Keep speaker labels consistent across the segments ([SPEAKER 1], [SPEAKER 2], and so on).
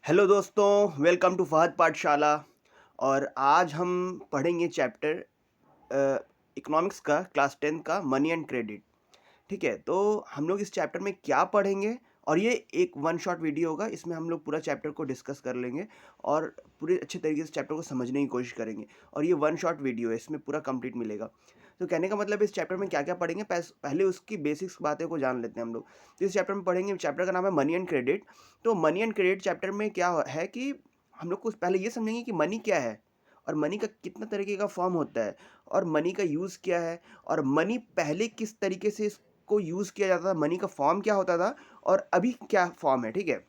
[SPEAKER 1] Hello दोस्तों, welcome to Fahad पाठशाला। और आज हम पढ़ेंगे चैप्टर इकोनॉमिक्स का क्लास 10 का मनी एंड क्रेडिट। ठीक है, तो हम लोग इस चैप्टर में क्या पढ़ेंगे और ये एक वन शॉट वीडियो होगा। इसमें हम लोग पूरा चैप्टर को डिस्कस कर लेंगे और पूरे अच्छे तरीके से चैप्टर को समझने की कोशिश करेंगे। और ये वन शॉट वीडियो है, इसमें पूरा कंप्लीट मिलेगा। तो कहने का मतलब इस चैप्टर में क्या क्या पढ़ेंगे, पहले उसकी बेसिक्स बातें को जान लेते हैं हम लोग। तो इस चैप्टर में पढ़ेंगे, चैप्टर का नाम है मनी एंड क्रेडिट। तो मनी एंड क्रेडिट चैप्टर में क्या है कि हम लोग को पहले ये समझेंगे कि मनी क्या है और मनी का कितना तरीके का फॉर्म होता है और मनी का यूज़ क्या है और मनी पहले किस तरीके से को यूज़ किया जाता था, मनी का फॉर्म क्या होता था और अभी क्या फॉर्म है। ठीक है,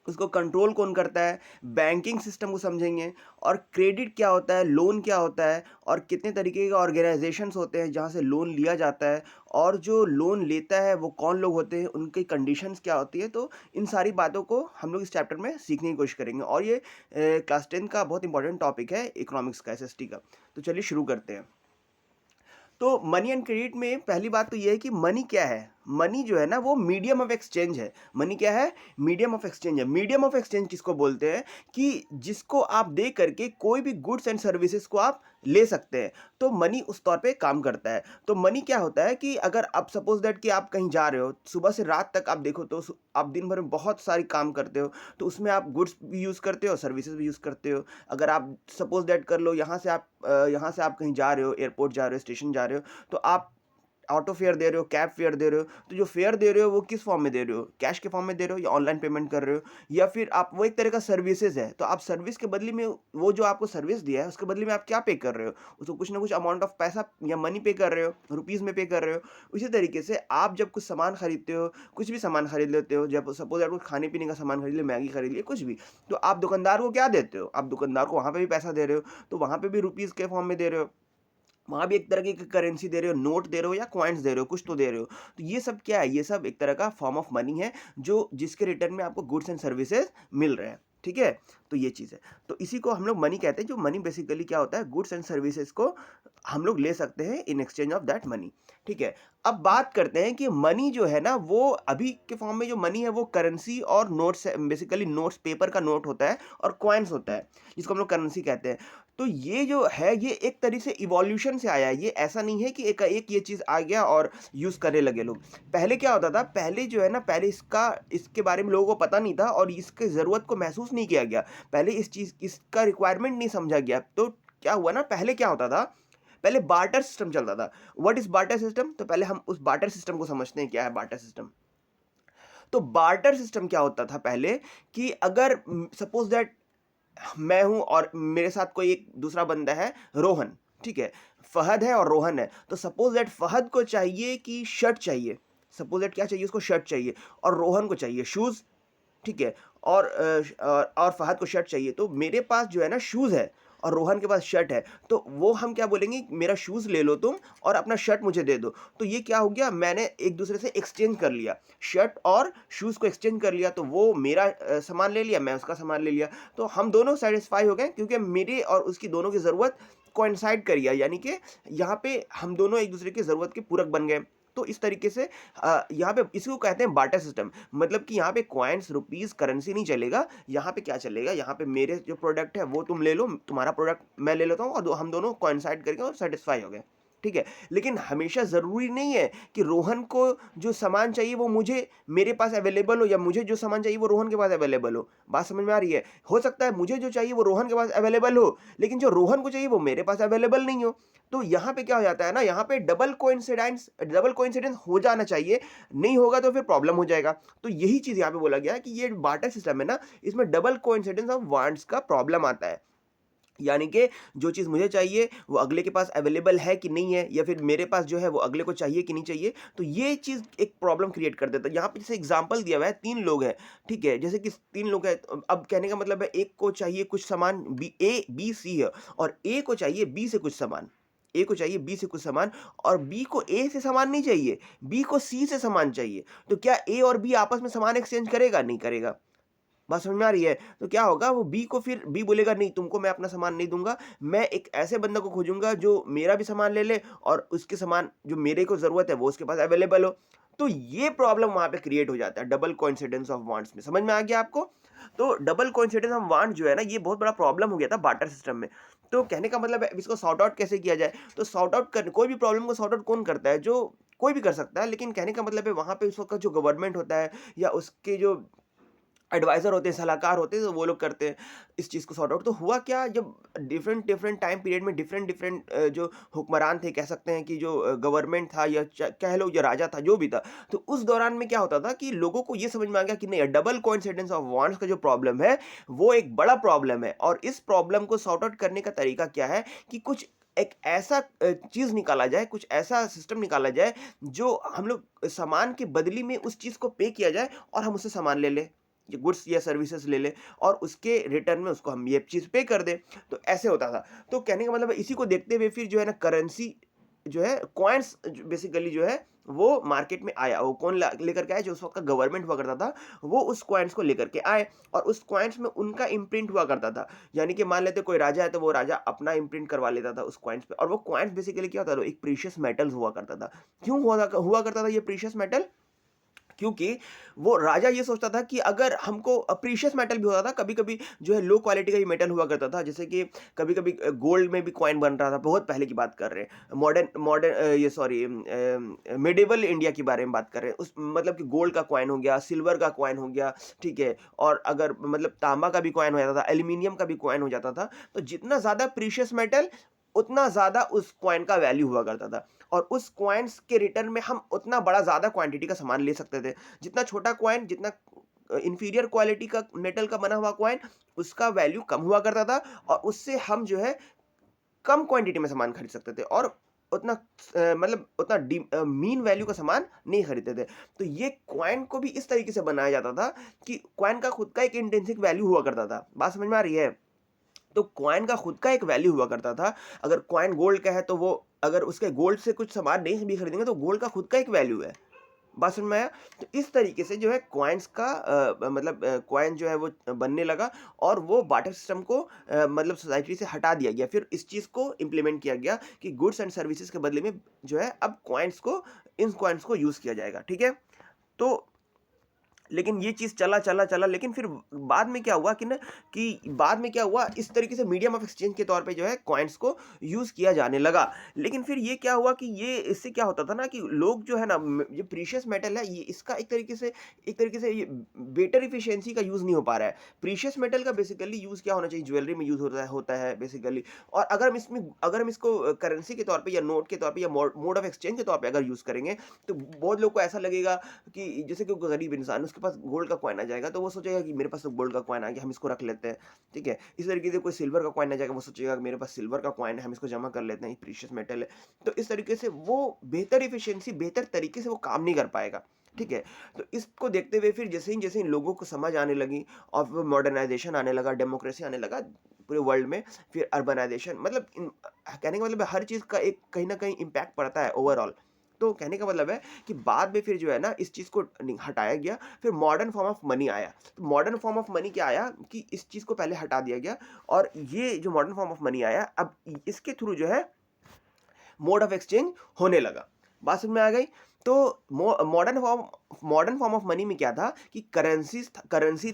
[SPEAKER 1] उसको कंट्रोल कौन करता है, बैंकिंग सिस्टम को समझेंगे। और क्रेडिट क्या होता है, लोन क्या होता है और कितने तरीके के ऑर्गेनाइजेशंस होते हैं जहाँ से लोन लिया जाता है और जो लोन लेता है वो कौन लोग होते हैं, उनकी कंडीशंस क्या होती है। तो इन सारी बातों को हम लोग इस चैप्टर में सीखने की कोशिश करेंगे और ये क्लास 10 का बहुत इंपॉर्टेंट टॉपिक है, इकोनॉमिक्स का, एसएसटी का। तो चलिए शुरू करते हैं। तो मनी एंड क्रेडिट में पहली बात तो ये है कि मनी क्या है। मनी जो है ना वो मीडियम ऑफ एक्सचेंज है। मनी क्या है? मीडियम ऑफ एक्सचेंज है। मीडियम ऑफ एक्सचेंज किसको बोलते हैं कि जिसको आप दे करके कोई भी गुड्स एंड सर्विसेज को आप ले सकते हैं। तो मनी उस तौर पे काम करता है। तो मनी क्या होता है कि अगर आप सपोज दैट कि आप कहीं जा रहे हो, सुबह से रात तक आप देखो तो आप दिन भर में बहुत सारी काम करते हो, तो उसमें आप गुड्स भी यूज़ करते हो, सर्विसेज भी यूज़ करते हो। अगर आप सपोज दैट कर लो, यहाँ से आप कहीं जा रहे हो, एयरपोर्ट जा रहे हो, स्टेशन जा रहे हो, तो आप ऑटो फेयर दे रहे हो, कैब फेयर दे रहे हो। तो जो फेयर दे रहे हो वो किस फॉर्म में दे रहे हो? कैश के फॉर्म में दे रहे हो या ऑनलाइन पेमेंट कर रहे हो, या फिर आप वो एक तरह का सर्विसेज है। तो आप सर्विस के बदले में, वो जो आपको सर्विस दिया है उसके बदले में आप क्या पे कर रहे हो? उसको कुछ ना कुछ अमाउंट ऑफ पैसा या मनी पे कर रहे हो, रुपीज़ में पे कर रहे हो। उसी तरीके से आप जब कुछ सामान खरीदते हो, कुछ भी सामान खरीद लेते हो, जब सपोज आप कुछ खाने पीने का सामान खरीद लिया, मैगी खरीद लिया, कुछ भी, तो आप दुकानदार को क्या देते हो? आप दुकानदार को वहाँ पे भी पैसा दे रहे हो, तो वहाँ पे भी रुपीज़ के फॉर्म में दे रहे हो। वहाँ भी एक तरह की करेंसी दे रहे हो, नोट दे रहे हो या कॉइन्स दे रहे हो, कुछ तो दे रहे हो। तो ये सब क्या है? ये सब एक तरह का फॉर्म ऑफ मनी है, जो जिसके रिटर्न में आपको गुड्स एंड सर्विसेज मिल रहे हैं। ठीक है? तो ये चीज़ है। तो इसी को हम लोग मनी कहते हैं। जो मनी बेसिकली क्या होता है, गुड्स एंड सर्विसेज को हम लोग ले सकते हैं in exchange of that money. ठीक है? अब बात करते हैं कि मनी जो है ना, वो अभी के फॉर्म में जो मनी है वो करेंसी और नोट्स है। बेसिकली नोट्स, पेपर का नोट होता है और कॉइन्स होता है, जिसको हम लोग करेंसी कहते हैं। तो ये जो है, ये एक तरीके से इवोल्यूशन से आया है। ये ऐसा नहीं है कि एकाएक ये चीज़ आ गया और यूज़ करने लगे लोग। पहले क्या होता था, पहले जो है ना, पहले इसके बारे में लोगों को पता नहीं था और इसकी ज़रूरत को महसूस नहीं किया गया। पहले इसका रिक्वायरमेंट नहीं समझा गया। तो क्या हुआ ना, पहले क्या होता था, पहले बार्टर सिस्टम चलता था। What is barter system? तो पहले हम उस बार्टर सिस्टम को समझते हैं, क्या है बार्टर सिस्टम। तो बार्टर सिस्टम क्या होता था पहले, कि अगर सपोज दैट मैं हूं और मेरे साथ कोई एक दूसरा बंदा है, रोहन। ठीक है, फहद है और रोहन है। तो सपोज दैट फहद को चाहिए कि शर्ट चाहिए, सपोज दैट क्या चाहिए उसको, शर्ट चाहिए, और रोहन को चाहिए शूज़। ठीक है, और फहद को शर्ट चाहिए। तो मेरे पास जो है ना शूज़ है और रोहन के पास शर्ट है। तो वो हम क्या बोलेंगे, मेरा शूज़ ले लो तुम और अपना शर्ट मुझे दे दो। तो ये क्या हो गया, मैंने एक दूसरे से एक्सचेंज कर लिया, शर्ट और शूज़ को एक्सचेंज कर लिया। तो वो मेरा सामान ले लिया, मैं उसका सामान ले लिया। तो हम दोनों सैटिस्फाई हो गए, क्योंकि मेरे और उसकी दोनों की ज़रूरत कोइंसाइड कर लिया, यानी कि यहाँ पे हम दोनों एक दूसरे की ज़रूरत के पूरक बन गए। तो इस तरीके से यहाँ पे इसको कहते हैं बार्टर सिस्टम। मतलब कि यहाँ पे कॉइन्स, रुपीस, करेंसी नहीं चलेगा। यहाँ पे क्या चलेगा, यहाँ पे मेरे जो प्रोडक्ट है वो तुम ले लो, तुम्हारा प्रोडक्ट मैं ले लेता हूँ, और हम दोनों कोइंसाइड करके और सेटिस्फाई हो गए। ठीक है, लेकिन हमेशा ज़रूरी नहीं है कि रोहन को जो सामान चाहिए वो मुझे, मेरे पास अवेलेबल हो, या मुझे जो सामान चाहिए वो रोहन के पास अवेलेबल हो। बात समझ में आ रही है? हो सकता है मुझे जो चाहिए वो रोहन के पास अवेलेबल हो, लेकिन जो रोहन को चाहिए वो मेरे पास अवेलेबल नहीं हो। तो यहाँ पे क्या हो जाता है ना, यहाँ पे डबल कोइंसिडेंस हो जाना चाहिए। नहीं होगा तो फिर प्रॉब्लम हो जाएगा। तो यही चीज़ यहाँ पे बोला गया है कि ये बार्टर सिस्टम है ना, इसमें डबल कोइंसिडेंस ऑफ वांट्स का प्रॉब्लम आता है। यानी कि जो चीज़ मुझे चाहिए वो अगले के पास अवेलेबल है कि नहीं है, या फिर मेरे पास जो है वो अगले को चाहिए कि नहीं चाहिए। तो ये चीज़ एक प्रॉब्लम क्रिएट कर देता है। यहाँ पे जैसे एग्जांपल दिया हुआ है, 3 लोग हैं। ठीक है, जैसे कि 3 लोग हैं, अब कहने का मतलब है, एक को चाहिए कुछ सामान, बी सी है, और ए को चाहिए बी से कुछ सामान। ए को चाहिए बी से कुछ सामान और बी को ए से सामान नहीं चाहिए, बी को सी से सामान चाहिए। तो क्या ए और बी आपस में सामान एक्सचेंज करेगा? नहीं करेगा। बात समझ में आ रही है? तो क्या होगा, वो बी को, फिर बी बोलेगा नहीं, तुमको मैं अपना सामान नहीं दूंगा, मैं एक ऐसे बंदा को खोजूंगा जो मेरा भी सामान ले ले और उसके सामान जो मेरे को जरूरत है वो उसके पास अवेलेबल हो। तो ये प्रॉब्लम वहां पे क्रिएट हो जाता है, डबल कोइंसिडेंस ऑफ वांट्स में। समझ में आ गया आपको? तो डबल कोइंसिडेंस ऑफ वांट जो है ना, ये बहुत बड़ा प्रॉब्लम हो गया था बार्टर सिस्टम में। तो कहने का मतलब है इसको सॉर्ट आउट कैसे किया जाए? तो सॉर्ट आउट कर कोई भी प्रॉब्लम को सॉर्ट आउट कौन करता है? जो कोई भी कर सकता है, लेकिन कहने का मतलब है वहाँ पे उस वक़्त जो गवर्नमेंट होता है या उसके जो एडवाइज़र होते हैं, सलाहकार होते हैं, तो वो लोग करते हैं इस चीज़ को सॉर्ट आउट। तो हुआ क्या, जब डिफरेंट डिफरेंट टाइम पीरियड में डिफरेंट डिफरेंट जो हुक्मरान थे, कह सकते हैं कि जो गवर्नमेंट था या कह लो या राजा था, जो भी था, तो उस दौरान में क्या होता था कि लोगों को ये समझ में आ गया कि नहीं, डबल कोइंसिडेंस ऑफ वांट्स का जो प्रॉब्लम है वो एक बड़ा प्रॉब्लम है। और इस प्रॉब्लम को सॉर्ट आउट करने का तरीका क्या है कि कुछ एक ऐसा चीज़ निकाला जाए, कुछ ऐसा सिस्टम निकाला जाए जो हम लोग सामान के बदली में उस चीज़ को पे किया जाए और हम उससे सामान ले लें, ये गुड्स या सर्विसेज ले लें और उसके रिटर्न में उसको हम ये चीज़ पे कर दें। तो ऐसे होता था। तो कहने का मतलब है इसी को देखते हुए फिर जो है ना, करेंसी जो है, कॉइन्स बेसिकली जो है वो मार्केट में आया। वो कौन लेकर के आया? जो उस वक्त का गवर्नमेंट हुआ करता था, वो उस कॉइन्स को लेकर के आए और उस कॉइन्स में उनका इम्प्रिंट हुआ करता था। यानी कि मान लेते कोई राजा है, तो वो राजा अपना इम्प्रिंट करवा लेता था उस कॉइन्स पे। और वो कॉइन्स बेसिकली क्या होता था? एक प्रीशियस मेटल्स हुआ करता था। क्यों हुआ करता था ये प्रीशियस मेटल? क्योंकि वो राजा ये सोचता था कि अगर हमको प्रीशियस मेटल भी होता था, कभी-कभी जो है लो क्वालिटी का ही मेटल हुआ करता था, जैसे कि कभी-कभी गोल्ड में भी कॉइन बन रहा था, बहुत पहले की बात कर रहे हैं। मॉडर्न मॉडर्न ये सॉरी मिडेवल इंडिया के बारे में बात कर रहे हैं। उस मतलब कि गोल्ड का कॉइन हो गया, सिल्वर का कॉइन हो गया, ठीक है? और अगर मतलब तांबा का भी कॉइन हो जाता था, एल्यूमीनियम का भी कॉइन हो जाता था। तो जितना ज़्यादा प्रीशियस मेटल, उतना ज़्यादा उस कॉइन का वैल्यू हुआ करता था। और उस कॉइन्स के रिटर्न में हम उतना बड़ा ज़्यादा क्वांटिटी का सामान ले सकते थे। जितना छोटा कॉइन, जितना इंफीरियर क्वालिटी का मेटल का बना हुआ कॉइन, उसका वैल्यू कम हुआ करता था और उससे हम जो है कम क्वांटिटी में सामान खरीद सकते थे और उतना मतलब उतना मीन वैल्यू का सामान नहीं खरीदते थे। तो ये कॉइन को भी इस तरीके से बनाया जाता था कि कॉइन का खुद का एक इंट्रिंसिक वैल्यू हुआ करता था। बात समझ में आ रही है? तो कॉइन का खुद का एक वैल्यू हुआ करता था। अगर कॉइन गोल्ड का है, तो वो अगर उसके गोल्ड से कुछ सामान नहीं भी खरीदेंगे, तो गोल्ड का खुद का एक वैल्यू है। बात समझ में आया? तो इस तरीके से जो है कॉइन्स का मतलब कॉइन जो है वो बनने लगा और वो बार्टर सिस्टम को मतलब सोसाइटी से हटा दिया गया। फिर इस चीज़ को इम्प्लीमेंट किया गया कि गुड्स एंड सर्विसेज के बदले में जो है अब कॉइन्स को, इन कॉइन्स को यूज़ किया जाएगा। ठीक है? तो लेकिन ये चीज़ चला, लेकिन फिर बाद में क्या हुआ कि ना, कि बाद में क्या हुआ, इस तरीके से मीडियम ऑफ एक्सचेंज के तौर पे जो है कॉइन्स को यूज़ किया जाने लगा। लेकिन फिर ये क्या हुआ कि ये इससे क्या होता था ना कि लोग जो है ना, ये प्रीशियस मेटल है, ये इसका एक तरीके से ये बेटर एफिशिएंसी का यूज़ नहीं हो पा रहा है। प्रीशियस मेटल का बेसिकली यूज़ क्या होना चाहिए? ज्वेलरी में यूज़ होता है बेसिकली। और अगर हम इसको करेंसी के तौर पे या नोट के तौर पे या मोड ऑफ एक्सचेंज के तौर पे अगर यूज़ करेंगे, तो बहुत लोग को ऐसा लगेगा कि जैसे कि कोई गरीब इंसान है, उसके पास गोल्ड का कॉइन आ जाएगा, तो वो सोचेगा कि मेरे पास तो गोल्ड का कॉइन आ गया, हम इसको रख लेते हैं, ठीक है? इस तरीके से कोई सिल्वर का कॉइन आ जाएगा, वो सोचेगा कि मेरे पास सिल्वर का कॉइन है, हम इसको जमा कर लेते हैं, ये प्रीशियस मेटल है। तो इस तरीके से वो बेहतर एफिशिएंसी, बेहतर तरीके से वो काम नहीं कर पाएगा, ठीक है? तो इसको देखते हुए फिर जैसे ही लोगों को समझ आने लगी और फिर मॉडर्नाइज़ेशन आने लगा, डेमोक्रेसी आने लगा पूरे वर्ल्ड में, फिर अर्बनाइज़ेशन, मतलब कहने का मतलब है हर चीज़ का एक कहीं न कहीं इम्पैक्ट पड़ता है ओवरऑल। तो कहने का मतलब है कि बाद में फिर जो है ना, इस चीज़ को हटाया गया, फिर मॉडर्न फॉर्म ऑफ मनी आया। तो मॉडर्न फॉर्म ऑफ मनी क्या आया कि इस चीज़ को पहले हटा दिया गया और ये जो मॉडर्न फॉर्म ऑफ मनी आया, अब इसके थ्रू जो है मोड ऑफ एक्सचेंज होने लगा। बात समझ में आ गई? तो मॉडर्न फॉर्म ऑफ मनी में क्या था कि करेंसी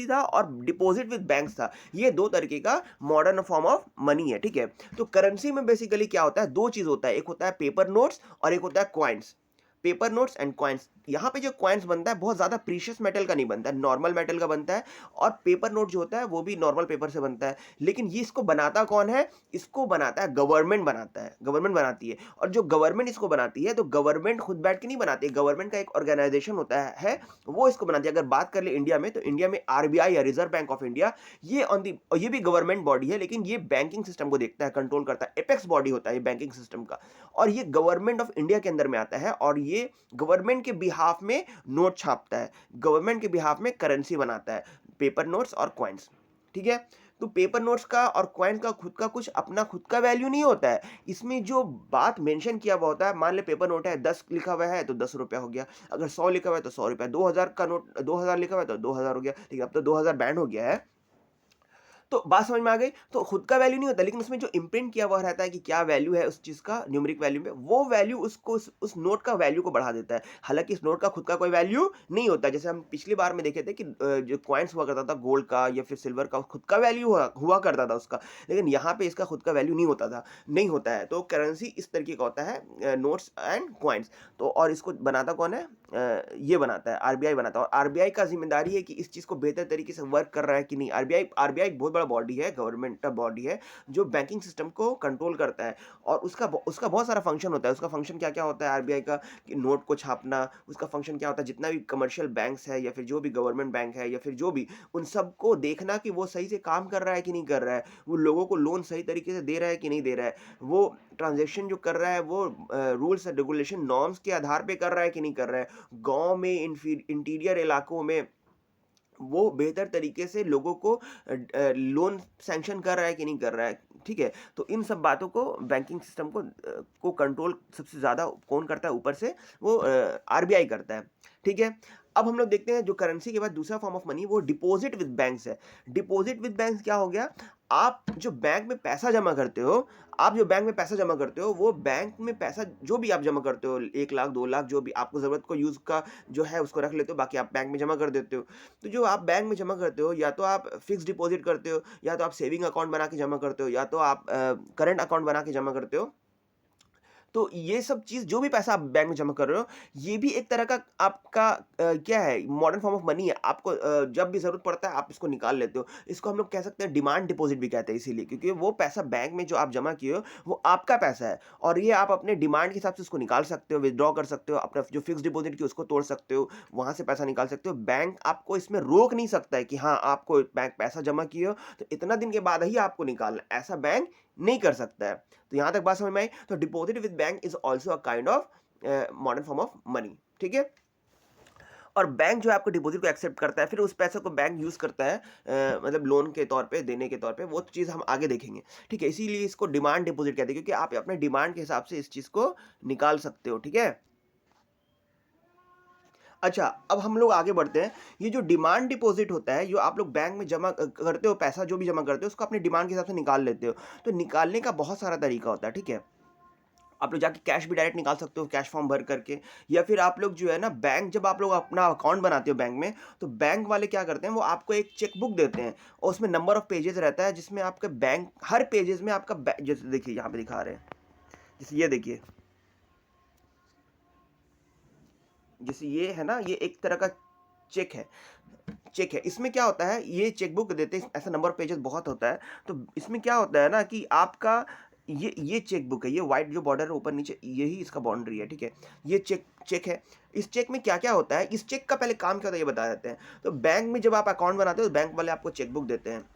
[SPEAKER 1] था और डिपॉजिट विद बैंक्स था। ये दो तरीके का मॉडर्न फॉर्म ऑफ मनी है, ठीक है? तो करेंसी में बेसिकली क्या होता है, दो चीज होता है, एक होता है पेपर नोट्स और एक होता है coins. Paper notes and coins. यहाँ पे जो कॉइन्स बनता है बहुत ज़्यादा प्रीशियस मेटल का नहीं बनता है, नॉर्मल मेटल का बनता है। और पेपर नोट जो होता है वो भी नॉर्मल पेपर से बनता है। लेकिन ये इसको बनाता कौन है? इसको बनाता है गवर्नमेंट, बनाता है गवर्नमेंट, बनाती है। और जो गवर्नमेंट इसको बनाती है, तो गवर्नमेंट खुद बैठ के नहीं बनाती है, गवर्नमेंट का एक ऑर्गेनाइजेशन होता है, वो इसको बनाती है। अगर बात कर ले इंडिया में, तो इंडिया में आरबीआई या रिजर्व बैंक ऑफ इंडिया, ये भी गवर्नमेंट बॉडी है, लेकिन ये बैंकिंग सिस्टम को देखता है, कंट्रोल करता है, एपेक्स बॉडी होता है ये बैंकिंग सिस्टम का। और ये गवर्नमेंट ऑफ इंडिया के अंदर में आता है और ये गवर्नमेंट के बिहाफ में नोट छापता है, गवर्नमेंट के बिहाफ में करेंसी बनाता है, पेपर नोट्स और कॉइन्स, ठीक है? तो पेपर नोट्स का और कॉइन्स का खुद का वैल्यू नहीं होता है। इसमें जो बात मेंशन किया हुआ होता है, मान ले पेपर नोट है, 10 लिखा हुआ है तो 10 रुपया हो गया, अगर 100 लिखा हुआ है तो 100 रुपया, 2000 का नोट, 2000 लिखा हुआ है तो 2000 हो गया, ठीक है? अब तो 2000 बैन हो गया है। तो बात समझ में आ गई? तो खुद का वैल्यू नहीं होता, लेकिन उसमें जो इम्प्रिंट किया हुआ रहता है कि क्या वैल्यू है उस चीज़ का न्यूमेरिक वैल्यू में, वो वैल्यू उसको उस नोट का वैल्यू को बढ़ा देता है। हालाँकि इस नोट का खुद का कोई वैल्यू नहीं होता। जैसे हम पिछली बार में देखे थे कि जो कॉइन्स हुआ करता था गोल्ड का या फिर सिल्वर का, खुद का वैल्यू हुआ हुआ करता था उसका। लेकिन यहाँ पे इसका खुद का वैल्यू नहीं होता था, नहीं होता है। तो करेंसी इस तरीके का होता है, नोट्स एंड कॉइन्स। तो और इसको बनाता कौन है? ये बनाता है, आरबीआई बनाता है। और आरबीआई का ज़िम्मेदारी है कि इस चीज़ को बेहतर तरीके से वर्क कर रहा है कि नहीं। आरबीआई आरबीआई एक बहुत बड़ा बॉडी है, गवर्नमेंटल बॉडी है, जो बैंकिंग सिस्टम को कंट्रोल करता है। और उसका बहुत सारा फंक्शन होता है। उसका फंक्शन क्या-क्या होता है आरबीआई का? कि नोट को छापना, उसका फंक्शन क्या होता है? जितना भी कमर्शियल बैंक्स है या फिर जो भी गवर्नमेंट बैंक है या फिर जो भी, उन सबको देखना कि वो सही से काम कर रहा है कि नहीं कर रहा है। वो लोगों को लोन सही तरीके से दे रहा है कि नहीं दे रहा है। वो ट्रांज़ैक्शन जो कर रहा है वो रूल्स एंड रेगुलेशन नॉर्म्स के आधार पे कर रहा है कि नहीं कर रहा है। गाँव में इंटीरियर इलाकों में वो बेहतर तरीके से लोगों को लोन सैंक्शन कर रहा है कि नहीं कर रहा है, ठीक है? तो इन सब बातों को बैंकिंग सिस्टम को कंट्रोल सबसे ज़्यादा कौन करता है ऊपर से? वो आरबीआई करता है, ठीक है? अब हम लोग देखते हैं जो करेंसी के बाद दूसरा फॉर्म ऑफ मनी वो डिपॉज़िट विद बैंक्स है। डिपॉज़िट विद बैंक्स क्या हो गया? आप जो बैंक में पैसा जमा करते हो, आप जो बैंक में पैसा जमा करते हो, वो बैंक में पैसा जो भी आप जमा करते हो, 1 लाख, 2 लाख जो भी आपको ज़रूरत को यूज़ का जो है उसको रख लेते हो, बाकी आप बैंक में जमा कर देते हो। तो जो आप बैंक में जमा करते हो, या तो आप फिक्स्ड डिपॉज़िट करते हो, या तो आप सेविंग अकाउंट बना के जमा करते हो, या तो आप करंट अकाउंट बना के जमा करते हो। तो ये सब चीज़ जो भी पैसा आप बैंक में जमा कर रहे हो, ये भी एक तरह का आपका क्या है मॉडर्न फॉर्म ऑफ मनी है। आपको जब भी ज़रूरत पड़ता है आप इसको निकाल लेते हो। इसको हम लोग कह सकते हैं डिमांड डिपॉज़िट भी कहते हैं इसीलिए, क्योंकि वो पैसा बैंक में जो आप जमा किए हो, वो आपका पैसा है और ये आप अपने डिमांड के हिसाब से उसको निकाल सकते हो, विथड्रॉ कर सकते हो, अपना जो फिक्स्ड डिपॉज़िट की उसको तोड़ सकते हो, वहाँ से पैसा निकाल सकते हो। बैंक आपको इसमें रोक नहीं सकता है कि हाँ, आपको बैंक पैसा जमा किए हो, तो इतना दिन के बाद ही आपको निकालना है। ऐसा बैंक नहीं कर सकता है। तो यहाँ तक बात समझ में आई? तो deposit with bank is also a kind of modern form of money, ठीक है? और बैंक जो है आपको डिपॉजिट को एक्सेप्ट करता है, फिर उस पैसे को बैंक यूज़ करता है मतलब लोन के तौर पे, देने के तौर पे, वो चीज़ हम आगे देखेंगे, ठीक है? इसीलिए इसको डिमांड डिपॉजिट कहते हैं, क्योंकि आप अपने डिमांड के हिसाब से इस चीज़ को निकाल सकते हो, ठीक है? अच्छा, अब हम लोग आगे बढ़ते हैं। ये जो डिमांड डिपॉज़िट होता है, जो आप लोग बैंक में जमा करते हो, पैसा जो भी जमा करते हो, उसको अपनी डिमांड के हिसाब से निकाल लेते हो। तो निकालने का बहुत सारा तरीका होता है, ठीक है? आप लोग जाके कैश भी डायरेक्ट निकाल सकते हो, कैश फॉर्म भर करके, या फिर आप लोग जो है ना, बैंक जब आप लोग अपना अकाउंट बनाते हो बैंक में, तो बैंक वाले क्या करते हैं, वो आपको एक चेकबुक देते हैं और उसमें नंबर ऑफ पेजेज़ रहता है, जिसमें आपका बैंक हर पेजेज़ में आपका जैसे देखिए यहाँ पे दिखा रहे हैं, जैसे ये देखिए, जैसे ये है ना, ये एक तरह का चेक है। चेक है, इसमें क्या होता है, ये चेकबुक देते हैं, ऐसा नंबर ऑफ पेजेस बहुत होता है। तो इसमें क्या होता है ना कि आपका ये चेकबुक है, ये व्हाइट जो बॉर्डर है ऊपर नीचे, यही इसका बाउंड्री है, ठीक है? ये चेक चेक है। इस चेक में क्या-क्या होता है, इस चेक का पहले काम क्या होता है ये बता देते हैं। तो बैंक में जब आप अकाउंट बनाते हो, तो बैंक वाले आपको चेकबुक देते हैं।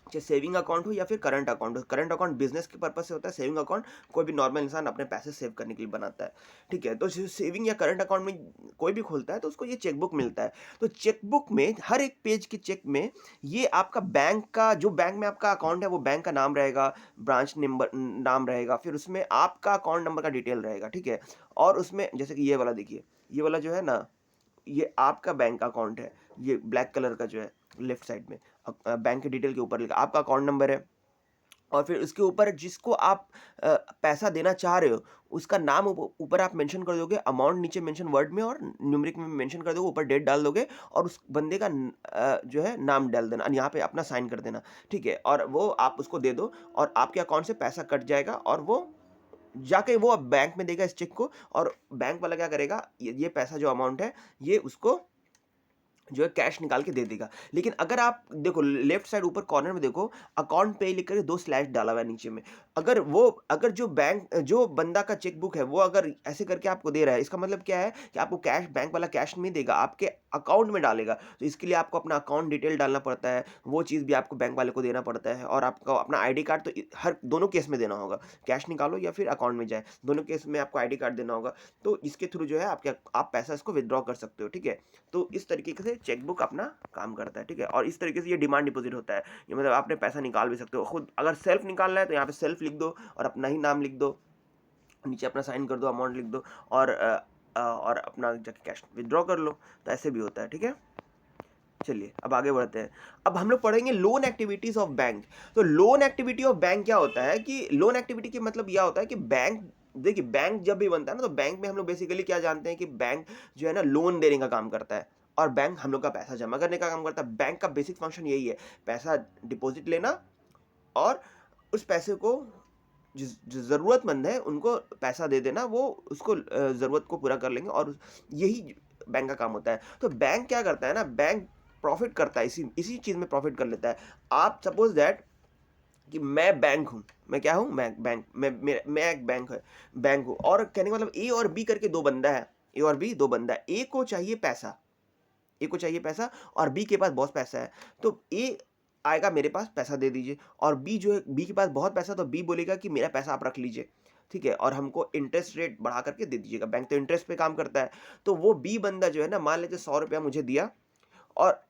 [SPEAKER 1] चाहे सेविंग अकाउंट हो या फिर करंट अकाउंट हो। करंट अकाउंट बिजनेस के पर्पज से होता है, सेविंग अकाउंट कोई भी नॉर्मल इंसान अपने पैसे सेव करने के लिए बनाता है, ठीक है? तो जो सेविंग या करंट अकाउंट में कोई भी खोलता है तो उसको ये चेकबुक मिलता है। तो चेकबुक में हर एक पेज के चेक में ये आपका बैंक का, जो बैंक में आपका अकाउंट है वो बैंक का नाम रहेगा, ब्रांच नंबर नाम रहेगा, फिर उसमें आपका अकाउंट नंबर का डिटेल रहेगा, ठीक है? और उसमें जैसे कि ये वाला देखिए, ये वाला जो है ना, ये आपका बैंक अकाउंट है, ये ब्लैक कलर का जो है लेफ्ट साइड में बैंक के डिटेल के ऊपर लिखा आपका अकाउंट नंबर है, और फिर उसके ऊपर जिसको आप पैसा देना चाह रहे हो, उसका नाम ऊपर आप मेंशन कर दोगे, अमाउंट नीचे मेंशन वर्ड में और न्यूमेरिक में मेंशन कर दोगे, ऊपर डेट डाल दोगे और उस बंदे का जो है नाम डाल देना, और यहाँ पे अपना साइन कर देना, ठीक है? और वो आप उसको दे दो और आपके अकाउंट से पैसा कट जाएगा, और वो जाके वो अब बैंक में देगा इस चेक को, और बैंक वाला क्या करेगा, ये पैसा जो अमाउंट है, ये उसको जो है कैश निकाल के दे देगा। लेकिन अगर आप देखो लेफ्ट साइड ऊपर कॉर्नर में देखो, अकाउंट पे लिख कर 2 स्लैश डाला हुआ है नीचे में। अगर जो बंदा का चेकबुक है वो अगर ऐसे करके आपको दे रहा है, इसका मतलब क्या है कि आपको कैश, बैंक वाला कैश नहीं देगा, आपके अकाउंट में डालेगा। तो इसके लिए आपको अपना अकाउंट डिटेल डालना पड़ता है, वो चीज़ भी आपको बैंक वाले को देना पड़ता है, और आपको अपना आईडी कार्ड तो हर दोनों केस में देना होगा। कैश निकालो या फिर अकाउंट में जाए, दोनों केस में आपको आईडी कार्ड देना होगा। तो इसके थ्रू जो है आप पैसा इसको विथड्रॉ कर सकते हो, ठीक है? तो इस तरीके से चेकबुक अपना काम करता है, ठीक है? और इस तरीके से ये डिमांड डिपॉजिट होता है। ये मतलब आपने पैसा निकाल भी सकते हो खुद, अगर सेल्फ निकालना है तो यहाँ पे सेल्फ लिख दो और अपना ही नाम लिख दो, नीचे अपना साइन कर दो, अमाउंट लिख दो, और और अपना जाके कैश विथड्रॉ कर लो। तो ऐसे भी होता है, ठीक है? चलिए अब आगे बढ़ते हैं। अब हम लोग पढ़ेंगे लोन एक्टिविटीज ऑफ बैंक। तो लोन एक्टिविटी ऑफ बैंक क्या होता है कि लोन एक्टिविटी के मतलब यह होता है कि बैंक, देखिए बैंक जब भी बनता है ना, तो बैंक में हम लोग बेसिकली क्या जानते हैं कि बैंक जो है ना लोन देने का काम करता है, और बैंक हम लोग का पैसा जमा करने का काम करता है। बैंक का बेसिक फंक्शन यही है, पैसा डिपॉजिट लेना और उस पैसे को जो ज़रूरतमंद है उनको पैसा दे देना, वो उसको ज़रूरत को पूरा कर लेंगे, और यही बैंक का काम होता है। तो बैंक क्या करता है ना, बैंक प्रॉफिट करता है, इसी इसी चीज़ में प्रॉफिट कर लेता है। आप सपोज दैट कि मैं बैंक हूँ, मैं क्या हूँ, मैं बैंक, मैं एक बैंक हूँ, और कहने का मतलब ए और बी करके दो बंदा है, ए और बी दो बंदा है। ए को चाहिए पैसा, ए को चाहिए पैसा, और बी के पास बहुत पैसा है। तो ए आएगा मेरे पास, पैसा दे दीजिए, और बी जो है, बी के पास बहुत पैसा, तो बी बोलेगा कि मेरा पैसा आप रख लीजिए, ठीक है, और हमको इंटरेस्ट रेट बढ़ा करके दे दीजिएगा। बैंक तो इंटरेस्ट पे काम करता है। तो वो बी बंदा जो है ना, मान लीजिए 100 रुपया मुझे दिया, और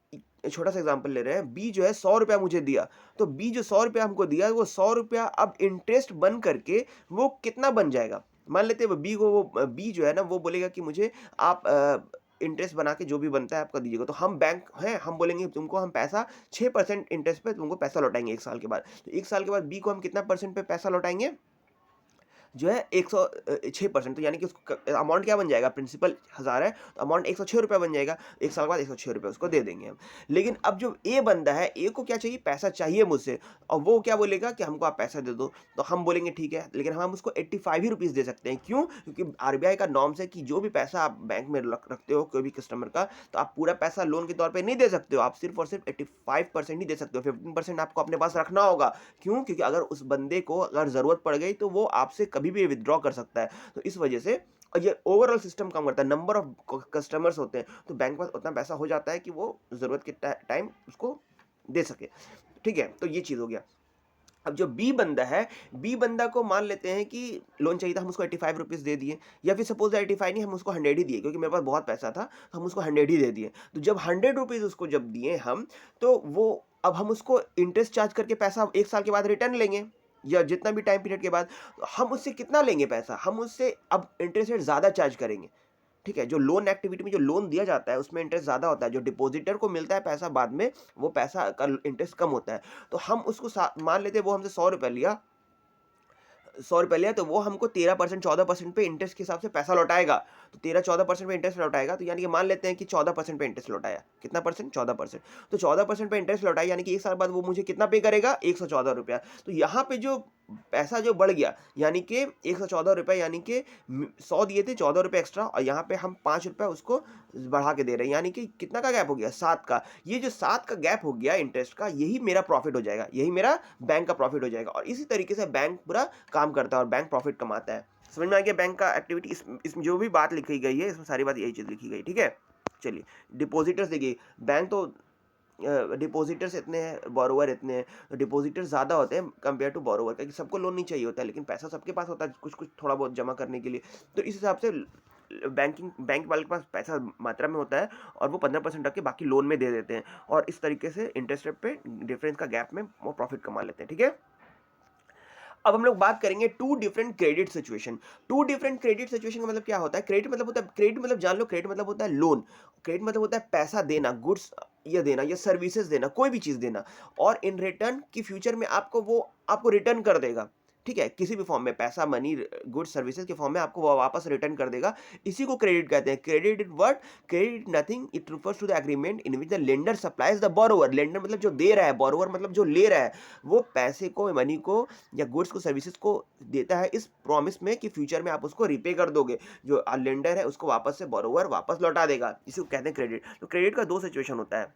[SPEAKER 1] छोटा सा एग्जांपल ले रहे हैं, बी जो है 100 रुपया मुझे दिया, तो बी जो 100 रुपया हमको दिया, वो 100 रुपया अब इंटरेस्ट बन करके वो कितना बन जाएगा। मान लेते हैं बी को, वो बी जो है ना वो बोलेगा कि मुझे आप इंटरेस्ट बना के जो भी बनता है आपका दीजिएगा। तो हम बैंक हैं, हम बोलेंगे तुमको हम पैसा 6% इंटरेस्ट पे तुमको पैसा लौटाएंगे 1 साल के बाद। तो 1 साल के बाद बी को हम कितना परसेंट पे पैसा लौटाएंगे, जो है 106%। तो यानी कि उसको अमाउंट क्या बन जाएगा, प्रिंसिपल 1000 है तो अमाउंट 106 रुपया बन जाएगा। 1 साल बाद 106 रुपये उसको दे देंगे हम। लेकिन अब जो ए बंदा है, ए को क्या चाहिए, पैसा चाहिए मुझसे, और वो क्या बोलेगा कि हमको आप पैसा दे दो। तो हम बोलेंगे ठीक है, लेकिन हम उसको 85 ही रुपीज़ दे सकते हैं। क्यों? क्योंकि आरबीआई का नॉर्म्स है कि जो भी पैसा आप बैंक में रखते हो कोई भी कस्टमर का, तो आप पूरा पैसा लोन के तौर पर नहीं दे सकते हो, आप सिर्फ और सिर्फ 85% ही दे सकते हो। 15% आपको अपने पास रखना होगा। क्यों? क्योंकि अगर उस बंदे को अगर ज़रूरत पड़ गई तो वो आपसे कभी भी विथड्रॉ कर सकता है। तो इस वजह से, और ये ओवरऑल सिस्टम काम करता है, नंबर ऑफ कस्टमर्स होते हैं, तो बैंक के पास उतना पैसा हो जाता है कि वो ज़रूरत के टाइम उसको दे सके। ठीक है, तो ये चीज़ हो गया। अब जो बी बंदा है, बी बंदा को मान लेते हैं कि लोन चाहिए था, हम उसको 85 रुपीज़ दे दिए, या फिर सपोज 85 नहीं, हम उसको 100 ही दिए, क्योंकि मेरे पास बहुत पैसा था, तो हम उसको 100 ही दे दिए। तो जब 100 रुपीज़ उसको जब दिए हम, तो वो, अब हम उसको इंटरेस्ट चार्ज करके पैसा 1 साल के बाद रिटर्न लेंगे, या जितना भी टाइम पीरियड के बाद। तो हम उससे कितना लेंगे पैसा, हम उससे अब इंटरेस्ट रेट ज़्यादा चार्ज करेंगे। ठीक है, जो लोन एक्टिविटी में जो लोन दिया जाता है उसमें इंटरेस्ट ज़्यादा होता है, जो डिपॉजिटर को मिलता है पैसा बाद में, वो पैसा का इंटरेस्ट कम होता है। तो हम उसको मान लेते हैं वो हमसे 100 रुपये लिया, 100 रुपये लिया, तो वो हमको 13% 14% पे इंटरेस्ट के हिसाब से पैसा लौटाएगा। तो 13-14% पे इंटरेस्ट लौटाएगा, तो यानी कि मान लेते हैं कि 14% पे इंटरेस्ट लौटाया। कितना परसेंट? 14%। तो 14% पे इंटरेस्ट लौटाया, यानी कि 1 साल बाद वो मुझे कितना पे करेगा, 114 रुपया। तो यहाँ पे जो पैसा जो बढ़ गया, यानी कि 114 रुपये, यानी कि 100 दिए थे, 14 रुपये एक्स्ट्रा, और यहाँ पे हम 5 रुपये उसको बढ़ा के दे रहे हैं, यानी कि कितना का गैप हो गया, 7 का। ये जो 7 का गैप हो गया इंटरेस्ट का, यही मेरा प्रॉफिट हो जाएगा, यही मेरा बैंक का प्रॉफिट हो जाएगा। और इसी तरीके से बैंक पूरा काम करता है और बैंक प्रॉफिट कमाता है। समझ में आ गया बैंक का एक्टिविटी? इसमें जो भी बात लिखी गई है, इसमें सारी बात यही चीज़ लिखी गई। ठीक है, चलिए डिपॉजिटर्स देखिए, बैंक तो डिपॉजिटर्स इतने हैं, बोरोवर इतने हैं। डिपॉजिटर्स ज़्यादा होते हैं कंपेयर टू बोरोवर, क्योंकि सबको लोन नहीं चाहिए होता है, लेकिन पैसा सबके पास होता है कुछ कुछ थोड़ा बहुत जमा करने के लिए। तो इस हिसाब से बैंक वाले के पास पैसा मात्रा में होता है, और वो 15% रख के बाकी लोन में दे देते हैं, और इस तरीके से इंटरेस्ट रेट पे डिफरेंस का गैप में वो प्रॉफिट कमा लेते हैं। ठीक है, अब हम लोग बात करेंगे two different credit situation. Two different credit situation का मतलब क्या होता है? क्रेडिट मतलब होता है, क्रेडिट मतलब जान लो, क्रेडिट मतलब होता है लोन। क्रेडिट मतलब होता है पैसा देना, गुड्स या देना, या सर्विसेज देना, कोई भी चीज़ देना, और इन रिटर्न की फ्यूचर में आपको वो आपको रिटर्न कर देगा। ठीक है, किसी भी फॉर्म में, पैसा, मनी, गुड्स, सर्विसेज के फॉर्म में आपको वो वापस रिटर्न कर देगा। इसी को क्रेडिट कहते हैं। Credit is what? Credit nothing, it refers to the agreement in which the lender supplies the borrower. Lender मतलब जो दे रहा है, बोरोवर मतलब जो ले रहा है, वो पैसे को, मनी को, या गुड्स को, सर्विसेज को देता है इस प्रॉमिस में कि फ्यूचर में आप उसको रिपे कर दोगे। जो लेंडर है उसको वापस से बोरोवर वापस लौटा देगा। इसी को कहते हैं क्रेडिट। तो क्रेडिट का दो सिचुएशन होता है।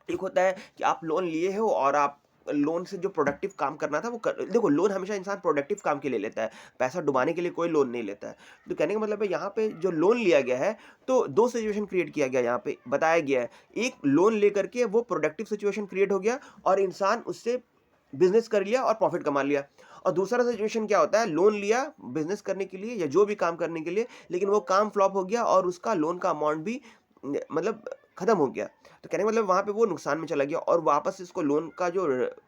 [SPEAKER 1] एक होता है कि आप लोन लिए हो, और आप लोन से जो प्रोडक्टिव काम करना था वो देखो, लोन हमेशा इंसान प्रोडक्टिव काम के लिए लेता है, पैसा डुबाने के लिए कोई लोन नहीं लेता है। तो कहने का मतलब है, यहाँ पे जो लोन लिया गया है, तो दो सिचुएशन क्रिएट किया गया, यहाँ पे बताया गया है। एक, लोन लेकर के वो प्रोडक्टिव सिचुएशन क्रिएट हो गया, और इंसान उससे बिजनेस कर लिया और प्रॉफिट कमा लिया। और दूसरा सिचुएशन क्या होता है? लोन लिया बिजनेस करने के लिए या जो भी काम करने के लिए, लेकिन वो काम फ्लॉप हो गया, और उसका लोन का अमाउंट भी मतलब खत्म हो गया। तो कहने का मतलब वहाँ पे वो नुकसान में चला गया, और वापस इसको लोन का जो